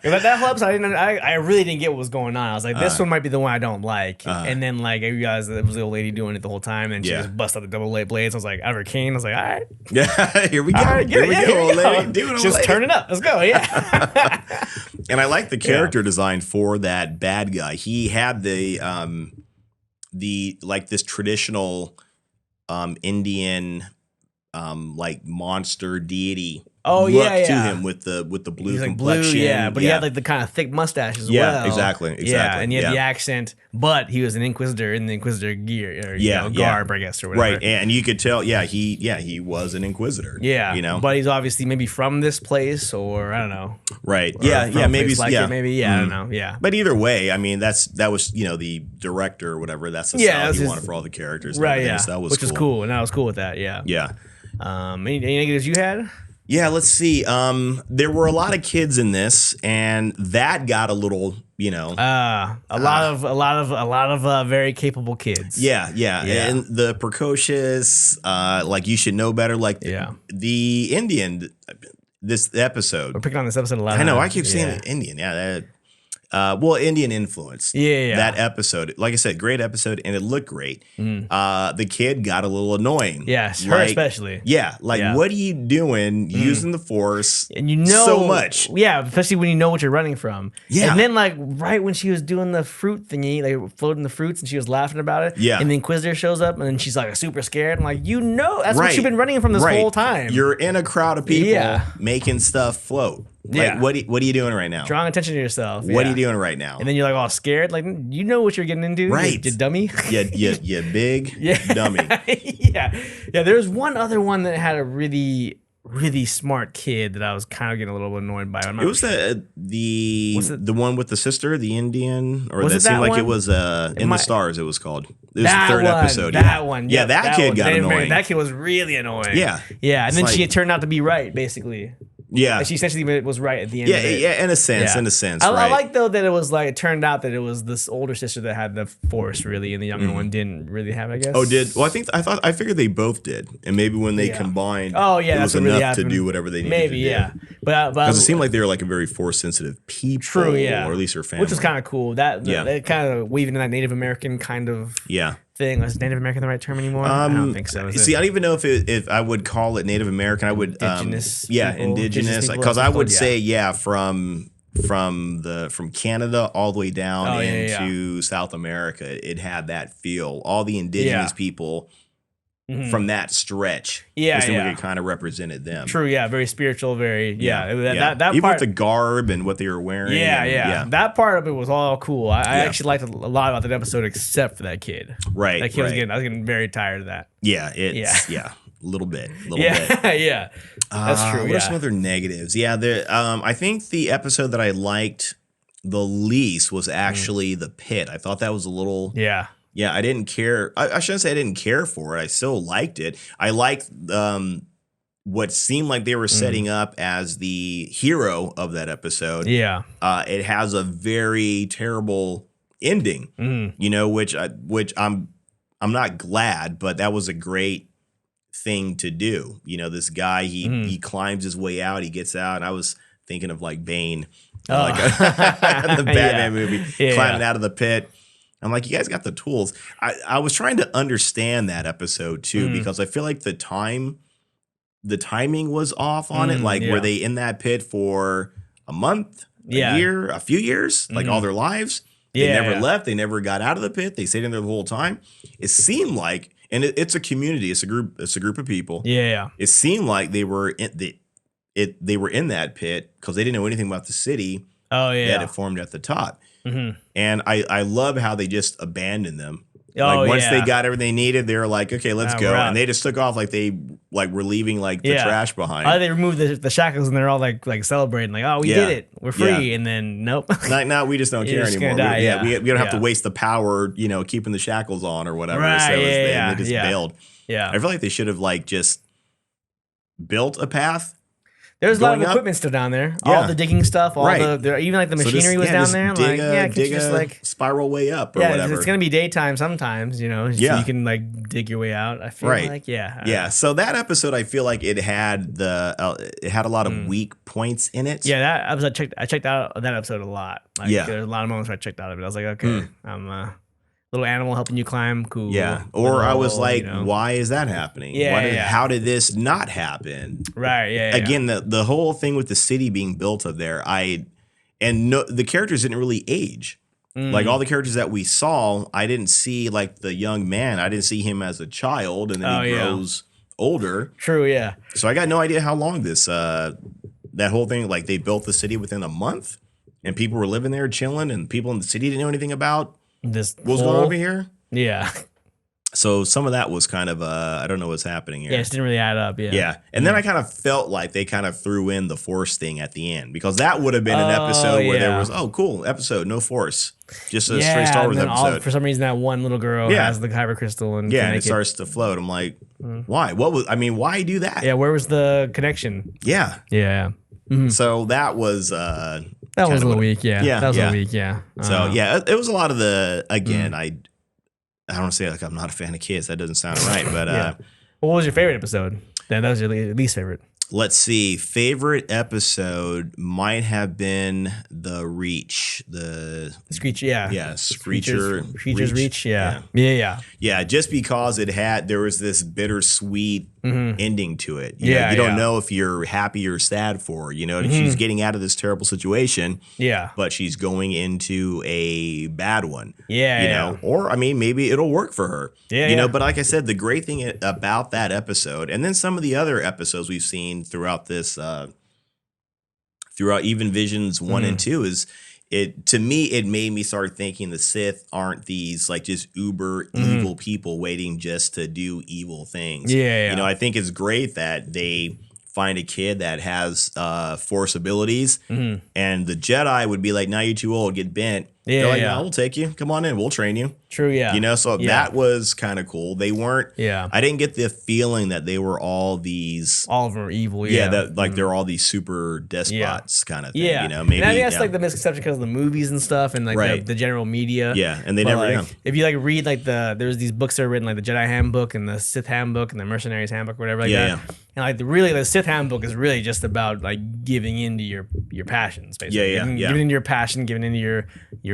But that whole episode, I really didn't get what was going on. I was like, this one might be the one I don't like. And then like I realized that it was the old lady doing it the whole time, and she just bust out the double light blades. I was like, out of her cane. I was like, all right, yeah, here we go. Here we go, old lady. Do it, old just lady. turn it up. Let's go. Yeah. And I like the character design for that bad guy. He had the like this traditional Indian like monster deity look to him with the blue complexion. But he had like the kind of thick mustache as well. Exactly. Yeah, and he had the accent, but he was an Inquisitor in the Inquisitor gear or garb, I guess, or whatever. Right, and you could tell, he was an Inquisitor. Yeah, but he's obviously maybe from this place, or I don't know. Right. Maybe I don't know. Yeah. But either way, I mean, that was the director or whatever. That's the style he wanted for all the characters. Right. Yeah. So that was which is cool, and I was cool with that. Yeah. Yeah. Any negatives you had? Yeah, let's see. There were a lot of kids in this, and that got a little, a lot of very capable kids. Yeah, and the precocious, like you should know better, like the Indian. This episode, we're picking on this episode a lot. I know. I keep saying Indian. Yeah. Indian influence. Yeah. That episode, like I said, great episode, and it looked great. The kid got a little annoying. Yes, her especially. Yeah, what are you doing using the Force? And so much. Yeah, especially when you know what you're running from. Yeah. And then right when she was doing the fruit thingy, like floating the fruits, and she was laughing about it. Yeah. And the Inquisitor shows up, and then she's like super scared. I'm like, that's what you've been running from this whole time. You're in a crowd of people making stuff float. Like, what are you doing right now? Drawing attention to yourself. What are you doing right now? And then you're like all scared. Like, you know what you're getting into. Right. You dummy. You big dummy. Yeah. There's one other one that had a really, really smart kid that I was kind of getting a little annoyed by. It was the one with the sister, the Indian, or that seemed like it was In the Stars. It was called. It was the third episode. That one. Yeah, that kid got annoying. That kid was really annoying. Yeah. And then she turned out to be right, basically. Yeah, and she essentially was right at the end. Yeah, in a sense. I like though that it was like it turned out that it was this older sister that had the Force really, and the younger one didn't really have. I guess. Oh, did well? I figured they both did, and maybe when they combined, it was enough to do whatever they needed to do. But because it seemed like they were like a very Force sensitive people. True, yeah, or at least her family, which was kind of cool. That kind of weaving in that Native American kind of thing. Is Native American the right term anymore? I don't think so. I don't even know if I would call it Native American. I would indigenous. Indigenous. Because I would say from Canada all the way down into South America, it had that feel. All the indigenous people from that stretch. It kind of represented them. True, very spiritual, very that even part, with the garb and what they were wearing. That part of it was all cool. I actually liked a lot about that episode, except for that kid. Right. That kid I was getting very tired of that. A little bit. That's true. What are some other negatives? I think the episode that I liked the least was actually the pit. I thought that was a little I didn't care. I shouldn't say I didn't care for it. I still liked it. I liked what seemed like they were setting up as the hero of that episode. Yeah. It has a very terrible ending, you know, which I'm not glad, but that was a great thing to do. You know, this guy, he climbs his way out, he gets out, and I was thinking of like Bane, like the Batman movie, climbing out of the pit. I'm like, you guys got the tools. I was trying to understand that episode too, because I feel like the timing was off on it. Like, were they in that pit for a month, a year, a few years, like all their lives? They never left. They never got out of the pit. They stayed in there the whole time. It seemed like, and it's a community. It's a group of people. Yeah. It seemed like they were they were in that pit because they didn't know anything about the city. Oh yeah, that it formed at the top. And I love how they just abandoned them. Like once they got everything they needed, they were like, okay, let's go. And they just took off like they were leaving like the trash behind. They removed the shackles and they're all like celebrating, like, oh, we did it. We're free. And then nope. No, we just don't care anymore. We don't have to waste the power, you know, keeping the shackles on or whatever. Right, so they just bailed. Yeah. I feel like they should have like just built a path. There's a lot of equipment still down there. All the digging stuff, even like the machinery was down there. Dig a spiral way up or whatever. It's gonna be daytime sometimes, you know. So you can like dig your way out. I feel like So that episode, I feel like it had a lot of weak points in it. Yeah, that episode I checked out that episode a lot. Like, there's a lot of moments where I checked out of it. I was like, okay, I'm little animal helping you climb, cool. Yeah. Or I was like, why is that happening? How did this not happen? Right. Yeah. Again, the whole thing with the city being built up there, the characters didn't really age. Like all the characters that we saw, I didn't see like the young man. I didn't see him as a child, and then he grows older. True. Yeah. So I got no idea how long that whole thing, like they built the city within a month, and people were living there chilling, and people in the city didn't know anything about what was going on over here. Yeah. So some of that was kind of I don't know what's happening here. Yeah, it just didn't really add up. Yeah. Yeah. And then I kind of felt like they kind of thrw in the force thing at the end, because that would have been an episode where there was, cool episode, no force. Just a straight Star Wars episode. For some reason that one little girl has the kyber crystal and and it starts to float. I'm like, why? Why do that? Yeah, where was the connection? Yeah. Yeah. So that was that was a little weak, that was a little weak, So it was a lot of the I don't want to say like I'm not a fan of kids. That doesn't sound right, but what was your favorite episode? That was your least favorite. Let's see. Favorite episode might have been the Reach, the Screech, Screecher's Reach, yeah. Just because there was this bittersweet ending to it. You know, you don't know if you're happy or sad for her. You know, she's getting out of this terrible situation. Yeah, but she's going into a bad one. Yeah, you know, or maybe it'll work for her. Yeah, you know. But like I said, the great thing about that episode, and then some of the other episodes we've seen throughout this, throughout even Visions 1 and 2, is it made me start thinking the Sith aren't these like just uber evil people waiting just to do evil things. You know, I think it's great that they find a kid that has force abilities, and the Jedi would be like, now you're too old, get bent. They're like, no, we'll take you. Come on in. We'll train you. True, yeah. You know, so that was kind of cool. They weren't, I didn't get the feeling that they were all of them are evil, that like they're all these super despots kind of thing. You know, maybe. And I think that's like the misconception because of the movies and stuff and like the general media. Yeah, and they never, if you like read like there's these books that are written like the Jedi Handbook and the Sith Handbook and the Mercenaries Handbook or whatever like that. And like the Sith Handbook is really just about like giving into your passions, basically. Giving into your passion, giving into your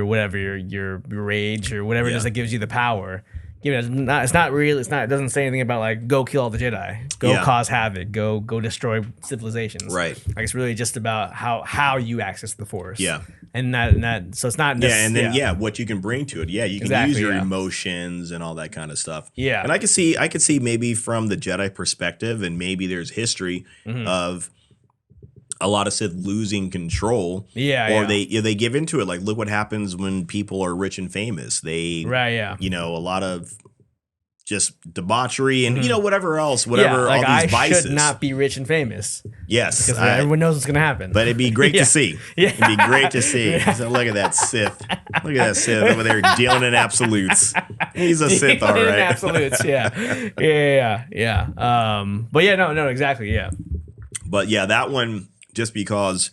whatever, your rage or whatever it is that gives you the power. It's not real. It doesn't say anything about like go kill all the Jedi, go cause havoc, go destroy civilizations. Right. Like it's really just about how you access the Force. Yeah. And that so it's not. And then what you can bring to it. Yeah, you can use your emotions and all that kind of stuff. Yeah. And I could see maybe from the Jedi perspective, and maybe there's history of a lot of Sith losing control, or they give into it. Like, look what happens when people are rich and famous. They, you know, a lot of just debauchery and whatever else, whatever all these vices. I should not be rich and famous. Yes, because everyone knows what's gonna happen. But it'd be great to see. Yeah. It'd be great to see. So look at that Sith. Look at that Sith over there dealing in absolutes. He's a Sith, all right. Absolutes, yeah. But yeah, no, exactly, yeah. But yeah, that one just because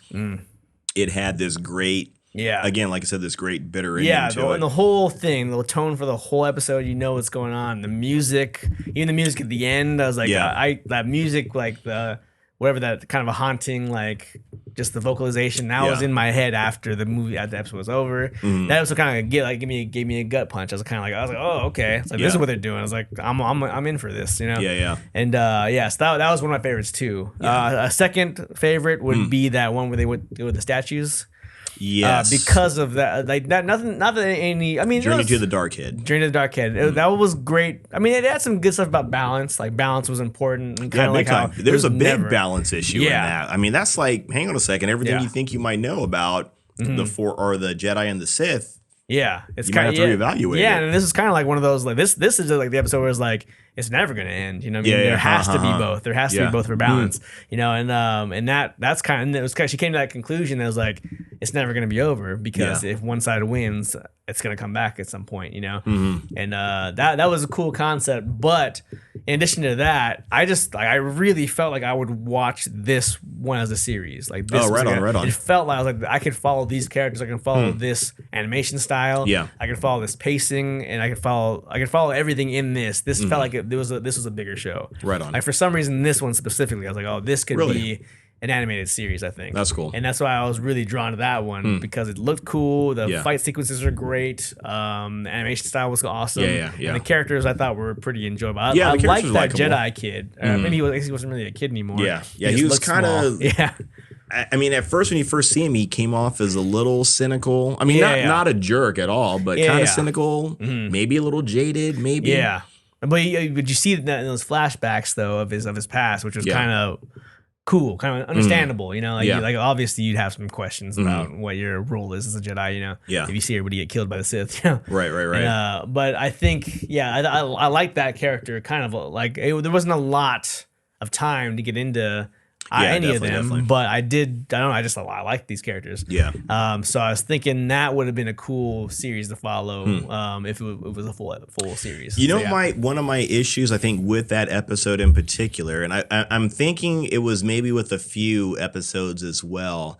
it had this great. Yeah. Again, like I said, this great bitter ending to it. And the whole thing, the tone for the whole episode, you know what's going on. The music, even the music at the end, I was like, that music, like the whatever that kind of a haunting, like just the vocalization. That was in my head after the episode was over. That episode kind of gave me a gut punch. I was like, oh, okay. It's like this is what they're doing. I was like, I'm in for this, you know. Yeah. And so that was one of my favorites too. A second favorite would be that one where they went with the statues. Yes, because of that, like that. Not that any. I mean, Journey to the Dark Head. That was great. I mean, it had some good stuff about balance. Like balance was important. And kind of like how there's a big balance issue in that. I mean, that's like, hang on a second. Everything you think you might know about the the Jedi and the Sith. Yeah, it's kind of have to reevaluate. Yeah, and this is kind of like one of those. Like this is like the episode where it's like it's never going to end. You know, what I mean, there has to be both. There has to be both for balance. You know, and that's kind of it was kind of, she came to that conclusion that was like it's never going to be over because if one side wins, it's going to come back at some point. You know, and that was a cool concept. But in addition to that, I really felt like I would watch this one as a series. Like this, right on. It felt like I was like I could follow these characters. I can follow this animation style. Yeah, I can follow this pacing, and I can follow everything in this. This felt like this was a bigger show. Right on. Like for some reason, this one specifically, I was like, oh, this could be an animated series. I think that's cool, and that's why I was really drawn to that one because it looked cool. The fight sequences are great. The animation style was awesome. Yeah. And the characters I thought were pretty enjoyable. I liked that likable. Jedi kid. Maybe he wasn't really a kid anymore. Yeah. He was kind of. Yeah. I mean, at first when you first see him, he came off as a little cynical. I mean, not a jerk at all, but kind of cynical. Maybe a little jaded. Maybe. Yeah. But you see that in those flashbacks though of his past, which was kind of cool, kind of understandable. You know, like obviously you'd have some questions about what your role is as a Jedi. You know, if you see everybody get killed by the Sith. You know? Right. And, but I think I like that character. Kind of like there wasn't a lot of time to get into any of them, definitely. But I don't know. I like these characters. Yeah. So I was thinking that would have been a cool series to follow. If it was a full series. You know, one of my issues I think with that episode in particular, and I'm thinking it was maybe with a few episodes as well,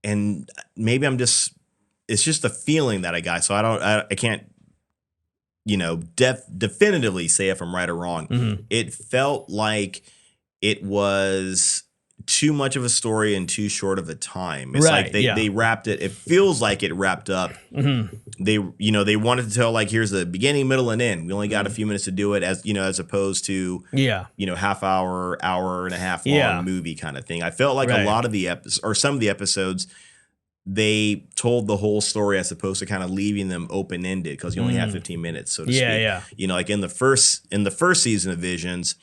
and maybe it's just a feeling that I got. So I can't. Definitively say if I'm right or wrong. It felt like it was too much of a story in too short of a time. It's like they wrapped it. It feels like it wrapped up. They wanted to tell like here's the beginning, middle, and end. We only got a few minutes to do it as opposed to half hour and a half long movie kind of thing. I felt like a lot of the some of the episodes they told the whole story as opposed to kind of leaving them open ended because you only have 15 minutes, so to speak. Like in the first season of Visions.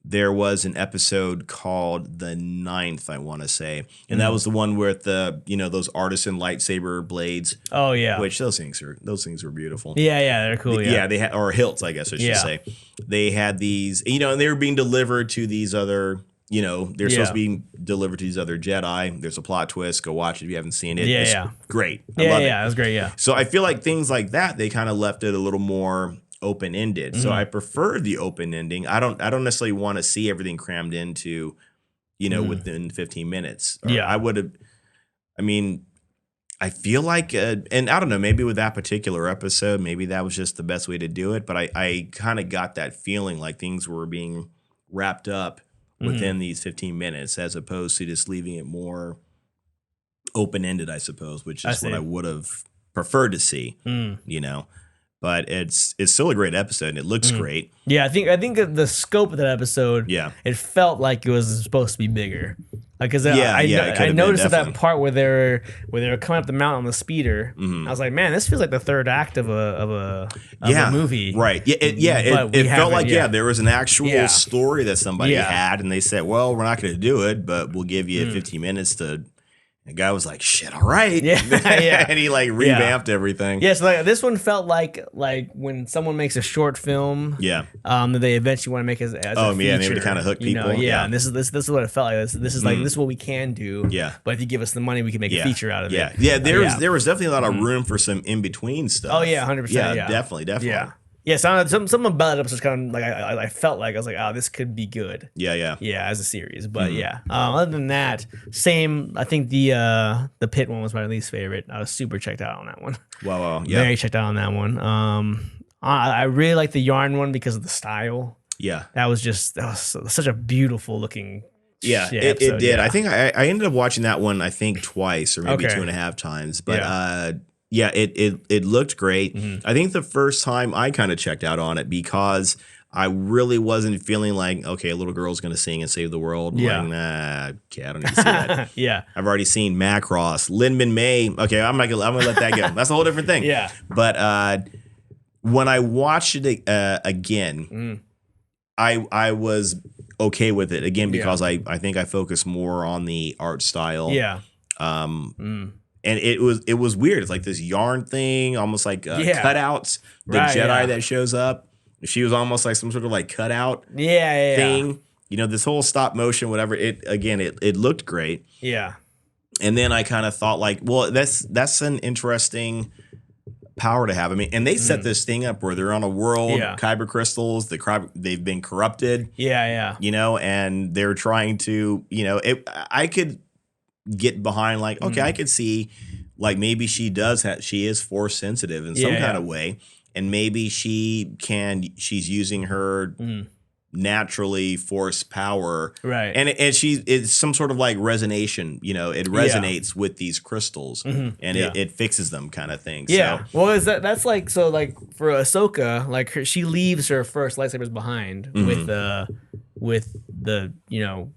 There was an episode called The Ninth, I want to say. And that was the one with the, those artisan lightsaber blades. Oh, yeah. Which those things were beautiful. Yeah, they're cool, Yeah, they had, or hilts, I guess I should say. They had these, and they were being delivered to these other, they're supposed to be delivered to these other Jedi. There's a plot twist. Go watch it if you haven't seen it. It's great. I love it. Yeah, it was great, yeah. So I feel like things like that, they kind of left it a little more open-ended. So I prefer the open ending. I don't necessarily want to see everything crammed into, within 15 minutes. I feel like, and I don't know, maybe with that particular episode, maybe that was just the best way to do it. But I kind of got that feeling like things were being wrapped up within these 15 minutes as opposed to just leaving it more open-ended, I suppose, which is what I would have preferred to see, But it's still a great episode, and it looks great. Yeah, I think the scope of that episode, it felt like it was supposed to be bigger. Like, cause I noticed at that part where they were coming up the mountain on the speeder. I was like, man, this feels like the third act of a movie. Right. It felt like there was an actual story that somebody had, and they said, well, we're not going to do it, but we'll give you 15 minutes to. The guy was like, "Shit, all right." Yeah, yeah. And he like revamped everything. Yeah, so like this one felt like when someone makes a short film. Yeah. That they eventually want to make as a feature, yeah, maybe to kind of hook people. Yeah. And this is what it felt like. This is like this is what we can do. Yeah. But if you give us the money, we can make a feature out of it. Yeah. There was definitely a lot of room for some in between stuff. Oh yeah, 100%. Yeah, definitely. Yeah, some about it was just kind of like I felt like I was like, oh, this could be good. Yeah, as a series. But other than that, same. I think the Pit one was my least favorite. I was super checked out on that one. Wow, yeah, very checked out on that one. I really like the Yarn one because of the style. Yeah, that was such a beautiful looking. Yeah, it did. Yeah. I think I ended up watching that one. I think twice or maybe 2.5 times. But yeah, it looked great. I think the first time I kind of checked out on it because I really wasn't feeling like, okay, a little girl's going to sing and save the world. Yeah. Like, nah, okay, I don't need to see that. Yeah. I've already seen Macross, Lin May. Okay, I'm going to let that go. That's a whole different thing. Yeah. But when I watched it again, I was okay with it again because I think I focused more on the art style. Yeah. And it was weird. It's like this yarn thing, almost like cutouts. The Jedi that shows up, she was almost like some sort of like cutout thing. You know, this whole stop motion, whatever. It looked great. Yeah. And then I kind of thought like, well, that's an interesting power to have. I mean, and they set this thing up where they're on a world, kyber crystals. They've been corrupted. Yeah. You know, and they're trying to, you know, I could get behind like, okay, I could see like maybe she is force sensitive in some kind of way, and maybe she's using her naturally force power, right? And it's some sort of like resonation, you know, it resonates with these crystals and it fixes them kind of thing. Yeah. So, well, that's like, so like for Ahsoka, like she leaves her first lightsabers behind with the you know,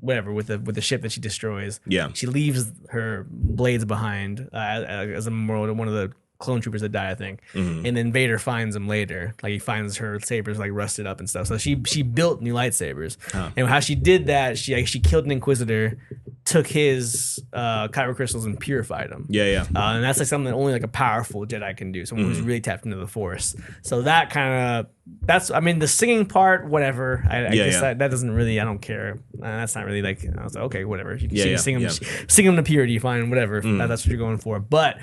whatever, with the ship that she destroys. Yeah. She leaves her blades behind as a memorial to one of the clone troopers that die, I think. And then Vader finds them later. Like he finds her sabers like rusted up and stuff. So she built new lightsabers. And how she did that, she killed an Inquisitor, took his kyber crystals and purified them. Yeah. And that's like something that only like a powerful Jedi can do. Someone who's really tapped into the Force. So that kind of, I mean, the singing part, whatever. I guess that doesn't really, I don't care. That's not really like, I was like, okay, whatever. You can sing them to purity, fine, whatever. That's what you're going for. But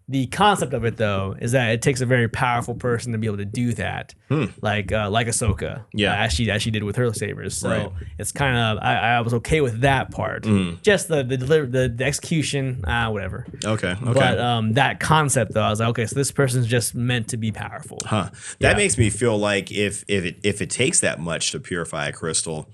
the concept of it, though, is that it takes a very powerful person to be able to do that, like Ahsoka, as she did with her sabers. So it's kind of, I was okay with that part. Just the execution, whatever. Okay. But that concept, though, I was like, okay, so this person's just meant to be powerful. That makes me feel like if it takes that much to purify a crystal,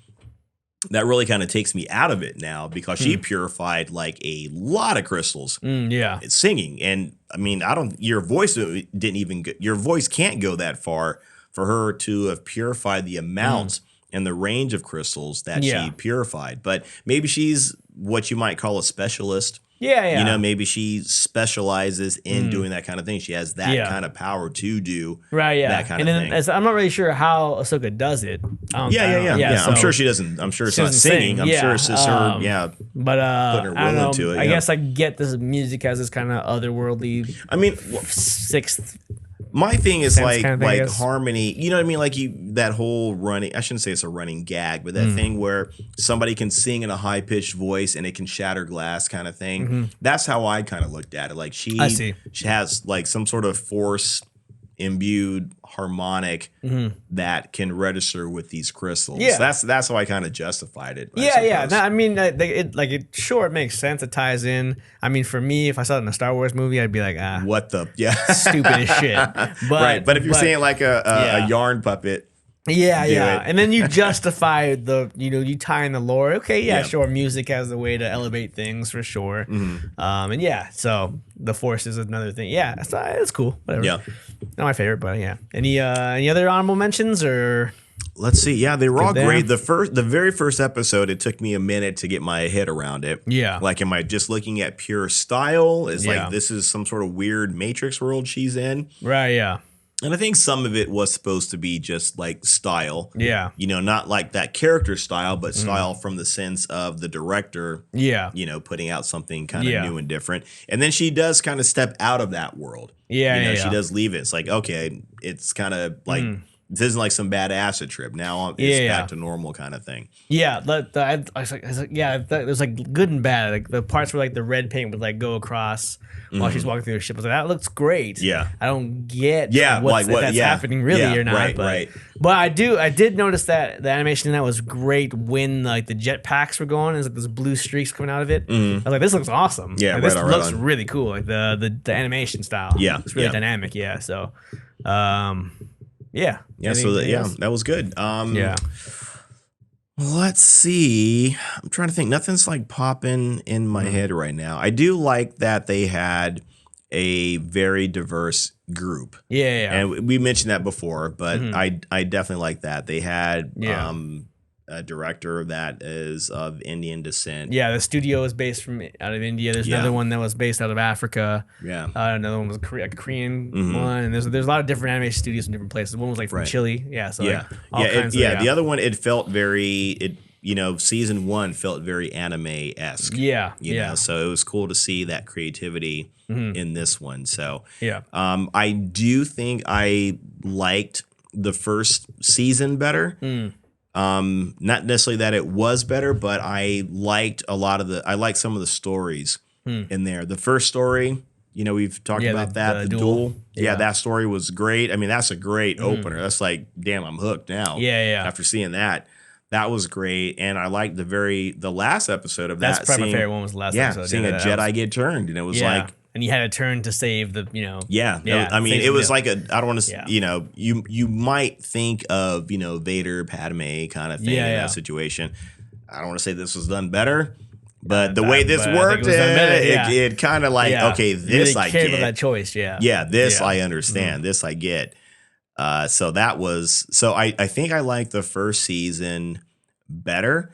that really kind of takes me out of it now because she purified like a lot of crystals. It's singing. And I mean, your voice can't go that far for her to have purified the amount and the range of crystals that she purified. But maybe she's what you might call a specialist. Yeah. You know, maybe she specializes in doing that kind of thing. She has that kind of power to do that kind of thing. And I'm not really sure how Ahsoka does it. Yeah. So I'm sure she doesn't. I'm sure it's not singing. I'm sure it's just her, but putting her will into it. I guess I get this music has this kind of otherworldly. I mean, sixth. My thing is like kind of thing, harmony. You know what I mean? Like that whole running. I shouldn't say it's a running gag, but that thing where somebody can sing in a high pitched voice and it can shatter glass, kind of thing. That's how I kind of looked at it. Like she has like some sort of force imbued harmonic that can register with these crystals. That's how I kind of justified it. I mean, it makes sense. It ties in. I mean, for me, if I saw it in a Star Wars movie, I'd be like, what the stupid as shit. But if you're saying like a yarn puppet. And then you justify you tie in the lore. Okay, sure. Music has a way to elevate things for sure. So the Force is another thing. It's cool. Whatever. Yeah, not my favorite, but Any other honorable mentions or? Let's see. Yeah, they were all great. The very first episode, it took me a minute to get my head around it. Yeah. Like, am I just looking at pure style? Is like this is some sort of weird Matrix world she's in? Right. Yeah. And I think some of it was supposed to be just like style. Yeah. Not like that character style, but style from the sense of the director, putting out something kind of new and different. And then she does kind of step out of that world. Yeah. She does leave it. It's like, okay, it's kind of like, this isn't like some bad acid trip. Now it's back to normal kind of thing. Yeah, I was like, there's like good and bad. Like the parts where like the red paint would like go across while she's walking through the ship. I was like, that looks great. Yeah, I don't get what that's happening really or not. But I did notice that the animation in that was great when like the jetpacks were going. There's like those blue streaks coming out of it. I was like, this looks awesome. Yeah, like, this looks really cool. Like the animation style. Yeah, it's really dynamic. Yeah, so. Yeah. That was good. Let's see. I'm trying to think. Nothing's like popping in my head right now. I do like that they had a very diverse group. Yeah. And we mentioned that before, but I definitely like that. They had a director that is of Indian descent. Yeah, the studio is based out of India. There's another one that was based out of Africa. Yeah. Another one was a Korean one. And there's a lot of different animation studios in different places. One was like from Chile. Yeah. So all kinds of the other one, it felt very season 1 felt very anime-esque. Yeah. So it was cool to see that creativity in this one. So yeah. I do think I liked the first season better. Not necessarily that it was better, but I liked some of the stories in there. The first story, we've talked about that. The duel. Yeah, that story was great. I mean, that's a great opener. That's like, damn, I'm hooked now. Yeah. After seeing that. That was great. And I liked the last episode of that. That's probably my favorite one was the last episode. Seeing a Jedi get turned. And it was like, and you had a turn to save the, I mean, it was like I don't want to, you might think of, Vader, Padme kind of thing in that situation. I don't want to say this was done better, but the way this worked, it kind of like, okay, this really I get. About that choice, this I understand. This I get. So I think I like the first season better.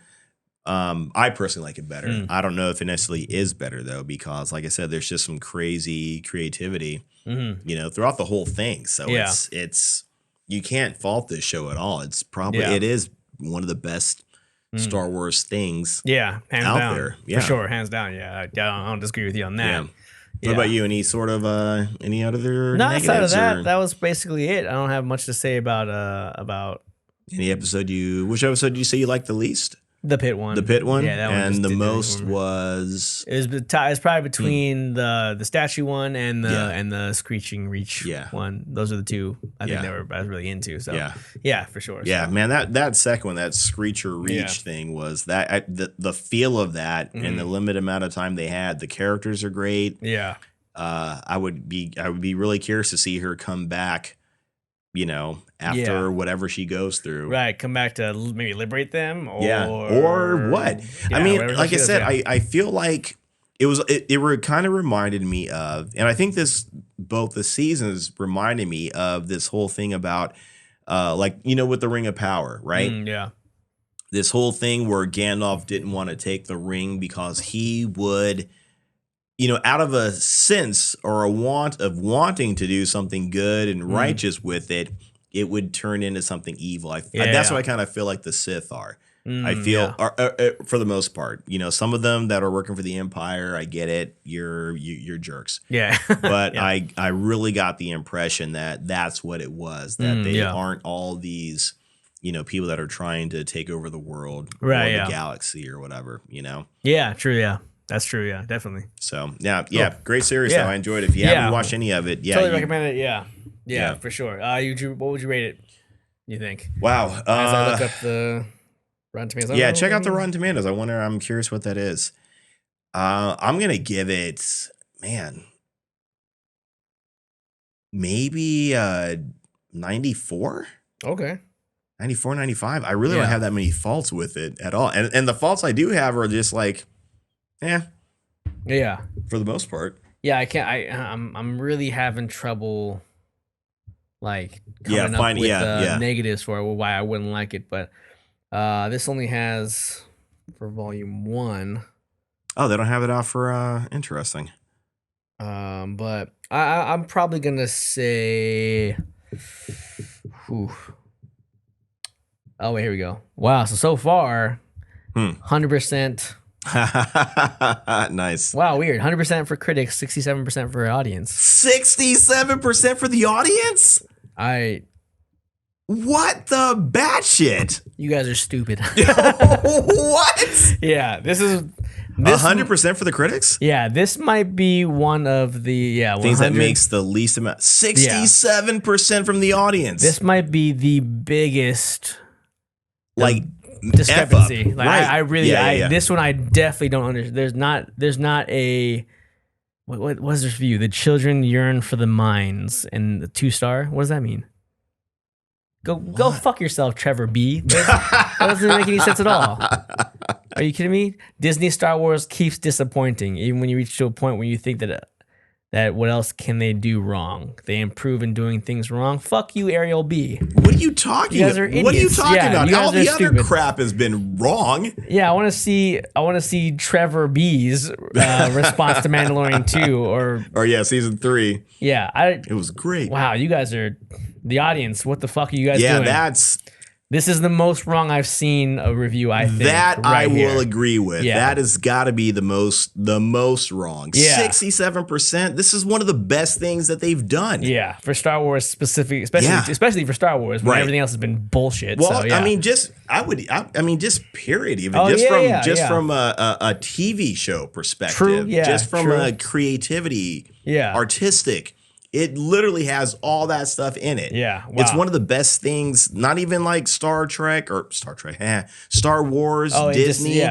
I personally like it better. I don't know if it necessarily is better though, because like I said, there's just some crazy creativity, throughout the whole thing. So it's you can't fault this show at all. It's probably it is one of the best Star Wars things hands out down. there. For sure, hands down. I don't disagree with you on that. What about you? Any sort of any other not outside of that? Or? That was basically it. I don't have much to say about any episode which episode did you say you liked the least? The pit one. The pit one? Yeah, that one. And the most was? It was probably between the statue one and the Screeching Reach one. Those are the two I think I was really into. So yeah, for sure. Yeah, man, that second one, that Screecher Reach thing was that the feel of that and the limited amount of time they had. The characters are great. Yeah. I would be really curious to see her come back. After whatever she goes through. Right, come back to maybe liberate them or what? I mean, like I said, I feel like it kind of reminded me of, and I think both the seasons reminded me of this whole thing about with the Ring of Power, right? This whole thing where Gandalf didn't want to take the ring because he would out of a sense or a want of wanting to do something good and righteous with it, it would turn into something evil. That's what I kind of feel like the Sith are. I feel, for the most part, some of them that are working for the Empire, I get it. You're jerks. Yeah. But I really got the impression that that's what it was, that they aren't all these, people that are trying to take over the world or the galaxy or whatever, Yeah, true. Yeah. That's true, yeah, definitely. So, great series, though. I enjoyed it. If you haven't watched any of it, totally recommend it, yeah, for sure. What would you rate it, you think? Wow. As I look up the Rotten Tomatoes. Yeah, check out the Rotten Tomatoes. I'm curious what that is. I'm going to give it, maybe 94? Okay. 94, 95. I really don't have that many faults with it at all. And the faults I do have are just like, yeah, for the most part. Yeah, I can't. I'm really having trouble, like coming up with negatives for why I wouldn't like it. But this only has for volume 1. Oh, they don't have it out for interesting. But I'm probably gonna say Oh, wait, here we go. Wow. So far, 100%. Nice. Wow, weird. 100% for critics, 67% for audience. 67% for the audience? What the batshit? You guys are stupid. What? Yeah, this 100% for the critics? Yeah, this might be one of the things that makes the least amount. 67% from the audience. This might be the biggest F-up. discrepancy. Right. I really this one I definitely don't understand. There's not a what was this view? The children yearn for the mines and the 2-star. What does that mean? Go fuck yourself, Trevor B. That doesn't make any sense at all. Are you kidding me? Disney Star Wars keeps disappointing, even when you reach to a point where you think that what else can they do wrong? They improve in doing things wrong. Fuck you, Ariel B. What are you talking about? What are you talking about? All the other stupid crap has been wrong. Yeah, I want to see Trevor B's response to Mandalorian 2 or season 3. Yeah, it was great. Wow, you guys are the audience. What the fuck are you guys doing? Yeah, this is the most wrong I've seen a review, I think. I will agree with. Yeah. That has got to be the most wrong. Yeah. 67%. This is one of the best things that they've done. Yeah, for Star Wars especially for Star Wars, when everything else has been bullshit. Well, so, yeah. I mean, just period. Even from a TV show perspective, true, yeah, just from a creativity, artistic. It literally has all that stuff in it. Yeah, wow. It's one of the best things. Not even like Star Wars, Disney,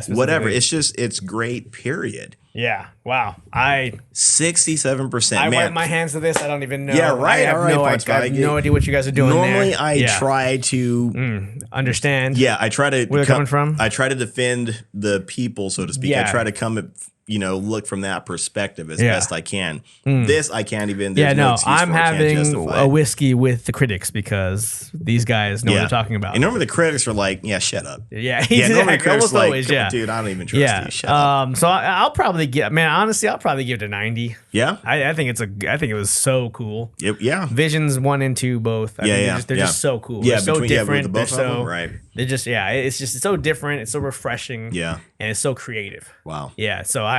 whatever. It's great. Period. Yeah. Wow. 67%. I wipe my hands to this. I don't even know. Yeah. Right. I have no idea what you guys are doing. Normally, I try to understand. Yeah, I try to where they're coming from. I try to defend the people, so to speak. I try to come at look from that perspective as best I can. This I can't even. I'm having a whiskey with the critics because these guys know what they're talking about. And normally the critics are like, "Yeah, shut up." Yeah, normally the critics almost are like, always, dude, I don't even trust you. Shut up. So I'll probably give. Man, honestly, I'll probably give it a 90. Yeah, I think it was so cool. Yeah, Visions 1 and 2 both. They're just so cool. Yeah, they're so different. Both of them, right? They're just it's so different. It's so refreshing. Yeah, and it's so creative. Wow. Yeah. So I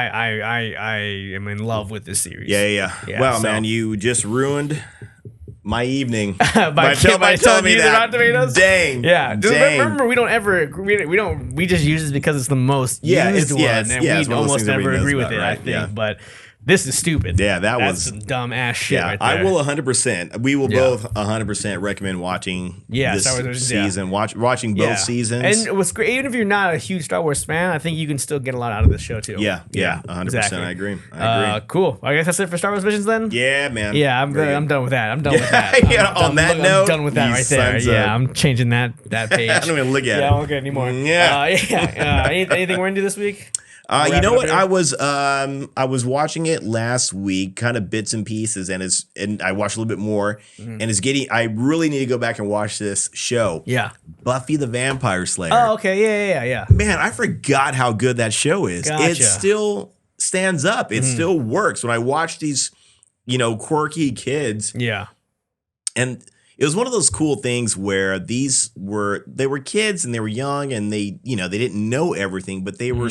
am in love with this series. Yeah. Well, man, you just ruined my evening by telling me that. Tomatoes? Dang. Yeah. Remember, we don't ever agree. We just use this because it's the most used one, and we almost never agree with it. Right? I think, but. This is stupid. Yeah, that's some dumb ass shit. Right there. I will 100%. We will both 100% recommend watching this season. Watching both seasons. And what's great, even if you're not a huge Star Wars fan, I think you can still get a lot out of this show too. Yeah, 100%. Exactly. I agree. Cool. I guess that's it for Star Wars Visions then. Yeah, man. Yeah, I'm done with that. I'm done with that. On that note, I'm done with that right there. Yeah, I'm changing that page. I don't even look at it. Yeah, I won't look at it anymore. Anything we're into this week? You know what? I was watching it last week, kind of bits and pieces, and I watched a little bit more, and I really need to go back and watch this show. Yeah, Buffy the Vampire Slayer. Oh, okay, yeah. Man, I forgot how good that show is. Gotcha. It still stands up. It still works. When I watch these, quirky kids. Yeah, and it was one of those cool things where they were kids and they were young and they didn't know everything, but they were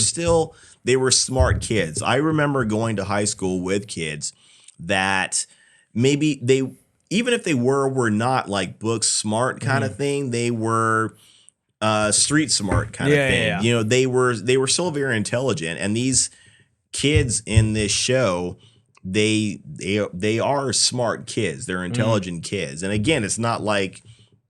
they were smart kids. I remember going to high school with kids that maybe even if they were not like book smart kind of thing, they were street smart kind of thing. Yeah. They were still very intelligent, and these kids in this show, they are smart kids. They're intelligent kids. And again, it's not like,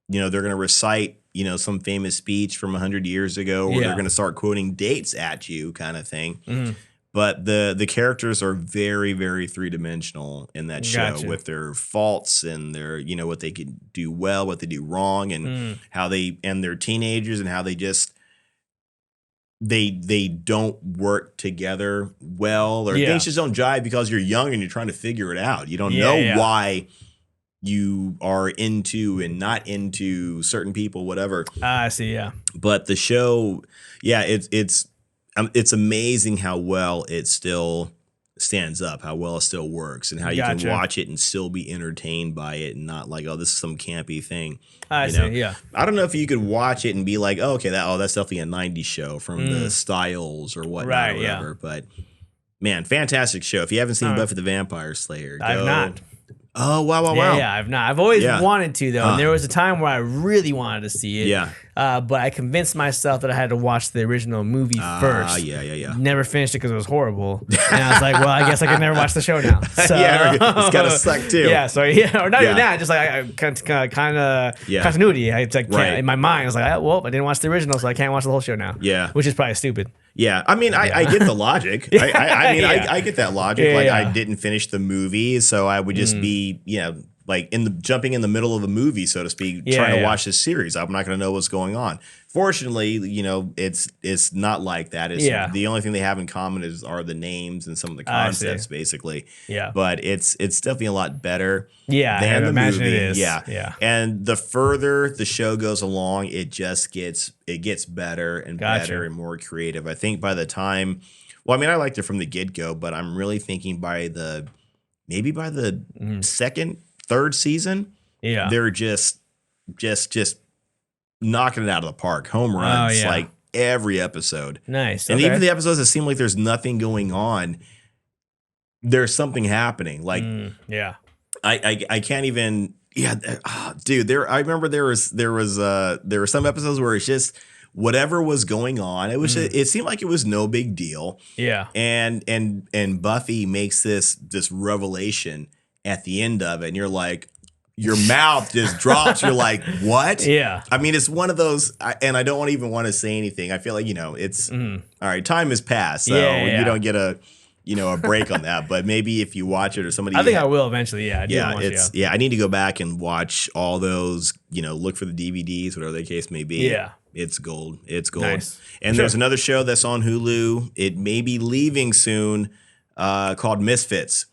they're going to recite, some famous speech from 100 years ago, or they're going to start quoting dates at you kind of thing. But the characters are very, very three-dimensional in that show, with their faults and their, what they can do well, what they do wrong, and how they're teenagers and how they just they don't work together well, or things just don't jive because you're young and you're trying to figure it out. You don't know why you are into and not into certain people, whatever. I see. Yeah. But the show, it's amazing how well it still stands up, how well it still works, and how you can watch it and still be entertained by it and not like, oh, this is some campy thing. I see, yeah. I don't know if you could watch it and be like, oh, okay, that's definitely a 90s show from the styles or whatnot, or whatever. But man, fantastic show. If you haven't seen Buffy the Vampire Slayer, I've not. Oh, wow. Yeah, I've not. I've always wanted to, though. And there was a time where I really wanted to see it. Yeah. But I convinced myself that I had to watch the original movie first. Yeah. Never finished it because it was horrible. And I was like, well, I guess I can never watch the show now. So, it's got to suck, too. Yeah, so, or not even that. Just like kind of continuity. It's like in my mind, I was like, well, I didn't watch the original, so I can't watch the whole show now. Yeah. Which is probably stupid. Yeah, I mean, I get the logic. I get that logic. I didn't finish the movie, so I would just be, like jumping in the middle of a movie, so to speak, trying to watch this series. I'm not going to know what's going on. Fortunately, it's not like that. It's the only thing they have in common are the names and some of the concepts, basically. Yeah, but it's definitely a lot better. Yeah, than the movie. It is. Yeah. And the further the show goes along, it just gets better and better and more creative. I think by the time, I liked it from the get-go, but I'm really thinking by the second, third season, they're just knocking it out of the park. Home runs, like every episode. Nice. And even the episodes that seem like there's nothing going on, there's something happening. Like, I can't even. Yeah, dude. I remember there were some episodes where it's just whatever was going on. It was it seemed like it was no big deal. Yeah. And Buffy makes this revelation at the end of it, and you're like, your mouth just drops. You're like, what? Yeah. I mean, it's one of those, and I don't even want to say anything. I feel like, it's all right. Time has passed, so you don't get a break on that. But maybe if you watch it or somebody, I think I will eventually. Yeah. I need to go back and watch all those. Look for the DVDs, whatever the case may be. Yeah. It's gold. It's gold. Nice. And there's another show that's on Hulu. It may be leaving soon, called Misfits.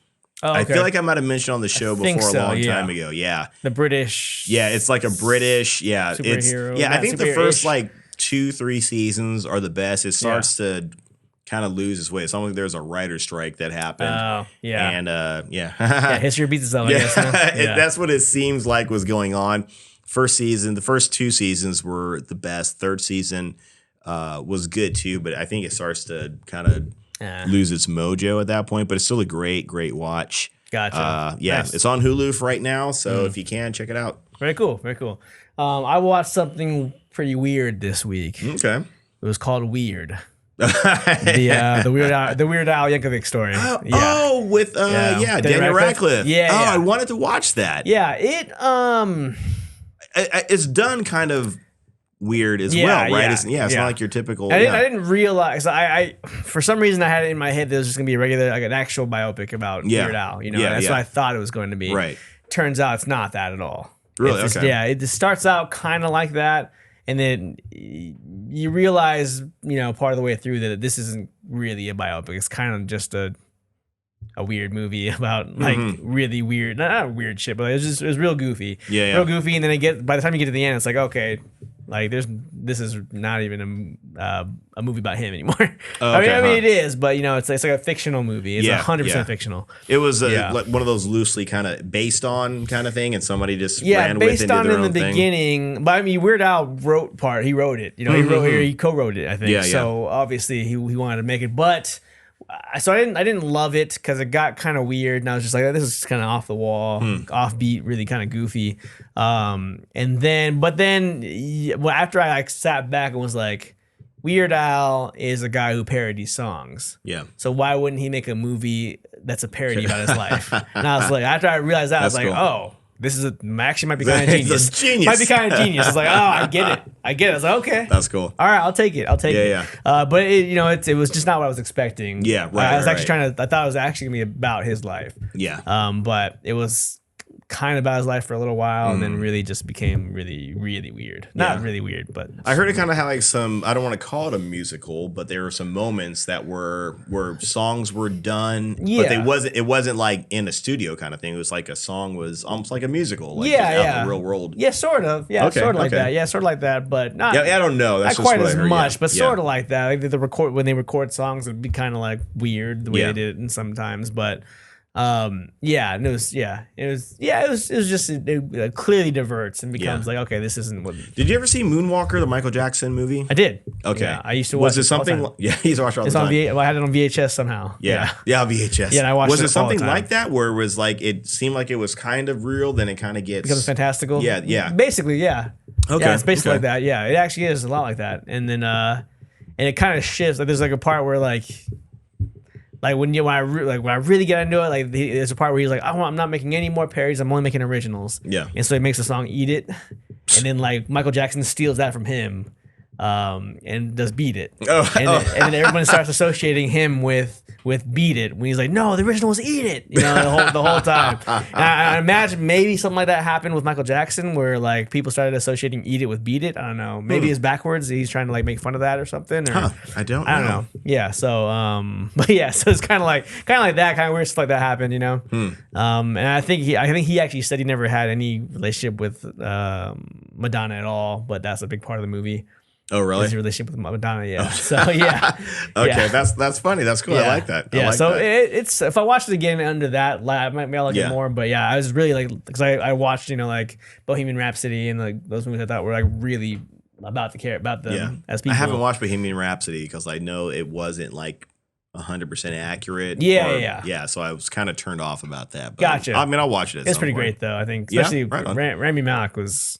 Oh, okay. I feel like I might have mentioned on the show before a long time ago. Yeah. The British. Yeah, it's like a British. Yeah. Superhero. I think the first 2-3 seasons are the best. It starts to kind of lose its way. It's almost like there's a writer's strike that happened. Oh, yeah. And history beats itself, I guess. Huh? That's what it seems like was going on. The first 2 seasons were the best. Third season was good too, but I think it starts to kind of lose its mojo at that point, but it's still a great watch. Gotcha. Nice. It's on Hulu right now, so if you can, check it out. Very cool. I watched something pretty weird this week. Okay. It was called Weird. the Weird Al Yankovic story. With Daniel Radcliffe. I wanted to watch that. Yeah, it's done kind of weird as well, right? It's not like your typical. I didn't realize. I for some reason I had it in my head that it was just gonna be a regular, like an actual biopic about Weird Al. That's what I thought it was going to be. Right. Turns out it's not that at all. Really? Okay. It starts out kind of like that, and then you realize, part of the way through that this isn't really a biopic. It's kind of just a weird movie about really weird, not weird shit, but it was real goofy. Real goofy. And then by the time you get to the end, it's like, okay, like this is not even a movie about him anymore. I mean, it is, but it's like a fictional movie. It's 100% fictional. It was like one of those loosely kind of based on kind of thing, and somebody just ran with it. Based on in the beginning. But I mean, Weird Al wrote part. He wrote it. He co-wrote it. I think so. Obviously, he wanted to make it, but. So I didn't love it because it got kind of weird, and I was just like, this is kind of off the wall, offbeat, really kind of goofy. But then after I sat back and was like, Weird Al is a guy who parodies songs. Yeah. So why wouldn't he make a movie that's a parody about his life? And I was like, after I realized that, I was like, oh. This is actually might be kind of genius. Might be kind of genius. It's like, I get it. I was like, okay, that's cool. All right, I'll take it. Yeah. But it was just not what I was expecting. Yeah, right. I was actually I thought it was actually gonna be about his life. Yeah. But it was kind of about his life for a little while, and then really just became really, really weird. Not really weird, but I heard it kind of had like some. I don't want to call it a musical, but there were some moments that were where songs were done, but it wasn't like in a studio kind of thing. It was like a song was almost like a musical, like out in the real world. Yeah, sort of. Yeah, sort of like that. Yeah, sort of like that, but not. Yeah, I don't know. That's not just quite as much, but sort of like that. Like when they record songs, it'd be kind of like weird the way they did it, and sometimes, but. And it was just it clearly diverts and becomes like, okay, this isn't what. Did you ever see Moonwalker, the Michael Jackson movie? I did. Okay, yeah, I used to watch. Was it something? Yeah, he's watched all the time. I had it on VHS somehow. Yeah, VHS. Yeah, and I watched. Was it something like that where it was like it seemed like it was kind of real, then it kind of becomes fantastical? Yeah. Basically, yeah. Okay, yeah, it's basically like that. Yeah, it actually is a lot like that, and then and it kind of shifts. Like there's like a part where like when I really get into it, like there's a part where he's like, I'm not making any more parodies. I'm only making originals. Yeah. And so he makes the song "Eat It," and then like Michael Jackson steals that from him, and does "Beat It." And then everyone starts associating him with "Beat It" when he's like, no, the original was "Eat It." You know, the whole time. And I imagine maybe something like that happened with Michael Jackson, where like people started associating "Eat It" with "Beat It." I don't know. Maybe it's backwards. He's trying to like make fun of that or something. Or, I don't know. Yeah. So, but yeah. So it's kind of like that, kind of weird stuff like that happened. You know. And I think he actually said he never had any relationship with Madonna at all, but that's a big part of the movie. Oh, really? His relationship with Madonna, yeah. So yeah. Okay, that's funny. That's cool. Yeah. I like that. Yeah. Like so that. it's if I watched it again under that, maybe I'll like it more. But yeah, I was really like, because I watched like Bohemian Rhapsody and like those movies I thought were like really about to care about them as people. I haven't watched Bohemian Rhapsody because I know it wasn't like 100% accurate. Yeah. So I was kind of turned off about that. But gotcha. I mean, I'll watch it. It's pretty great though. I think, especially Rami Malek was.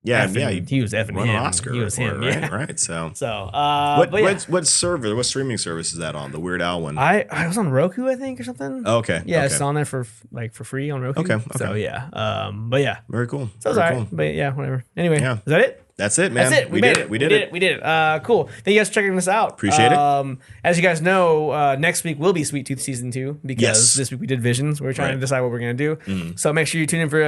Yeah, he was effing him. An Oscar he was him. Right. So, what streaming service is that on? The Weird Al one. I was on Roku, I think, or something. Oh, okay. Yeah, it's on there for free on Roku. Okay. So yeah. But yeah. Very cool. So it's all right. But yeah, whatever. Anyway, is that it? That's it, man. That's it. We did it. We did it. Cool. Thank you guys for checking this out. Appreciate it. As you guys know, next week will be Sweet Tooth Season 2 because this week we did Visions. We're trying to decide what we're going to do. So make sure you tune in for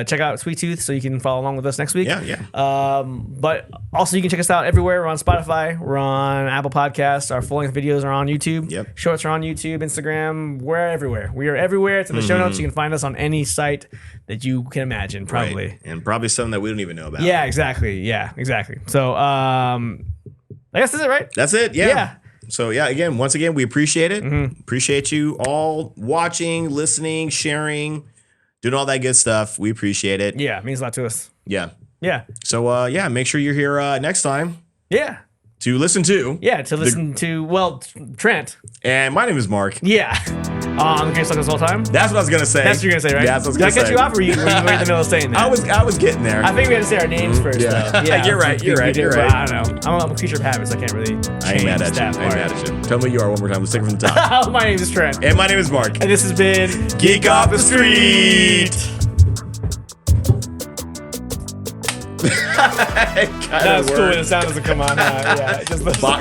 check out Sweet Tooth so you can follow along with us next week. Yeah. But also you can check us out everywhere. We're on Spotify. We're on Apple Podcasts. Our full-length videos are on YouTube. Yep. Shorts are on YouTube, Instagram. We're everywhere. We are everywhere. It's in the show notes. You can find us on any site that you can imagine, probably. Right. And probably some that we don't even know about. Yeah, exactly. So, I guess that's it, right? That's it. Yeah. So, once again, we appreciate it. Appreciate you all watching, listening, sharing, doing all that good stuff. We appreciate it. Yeah, it means a lot to us. Yeah. So, make sure you're here next time. Yeah. To listen to. Yeah, Trent. And my name is Mark. Yeah. On the Game Suckers all time. That's what I was gonna say. That's what you're gonna say, right? Yeah, that's what I was gonna say. Did I cut you off, or were you in the middle of saying that? I was getting there. I think we had to say our names first, though. Yeah, You're right. I don't know. I'm a creature of habit, so I can't really. I ain't mad at you. Tell me you are one more time. Let's take it from the top. My name is Trent. And my name is Mark. And this has been Geek Off The Street. That was cool when the sound doesn't come on. Yeah, just Bok.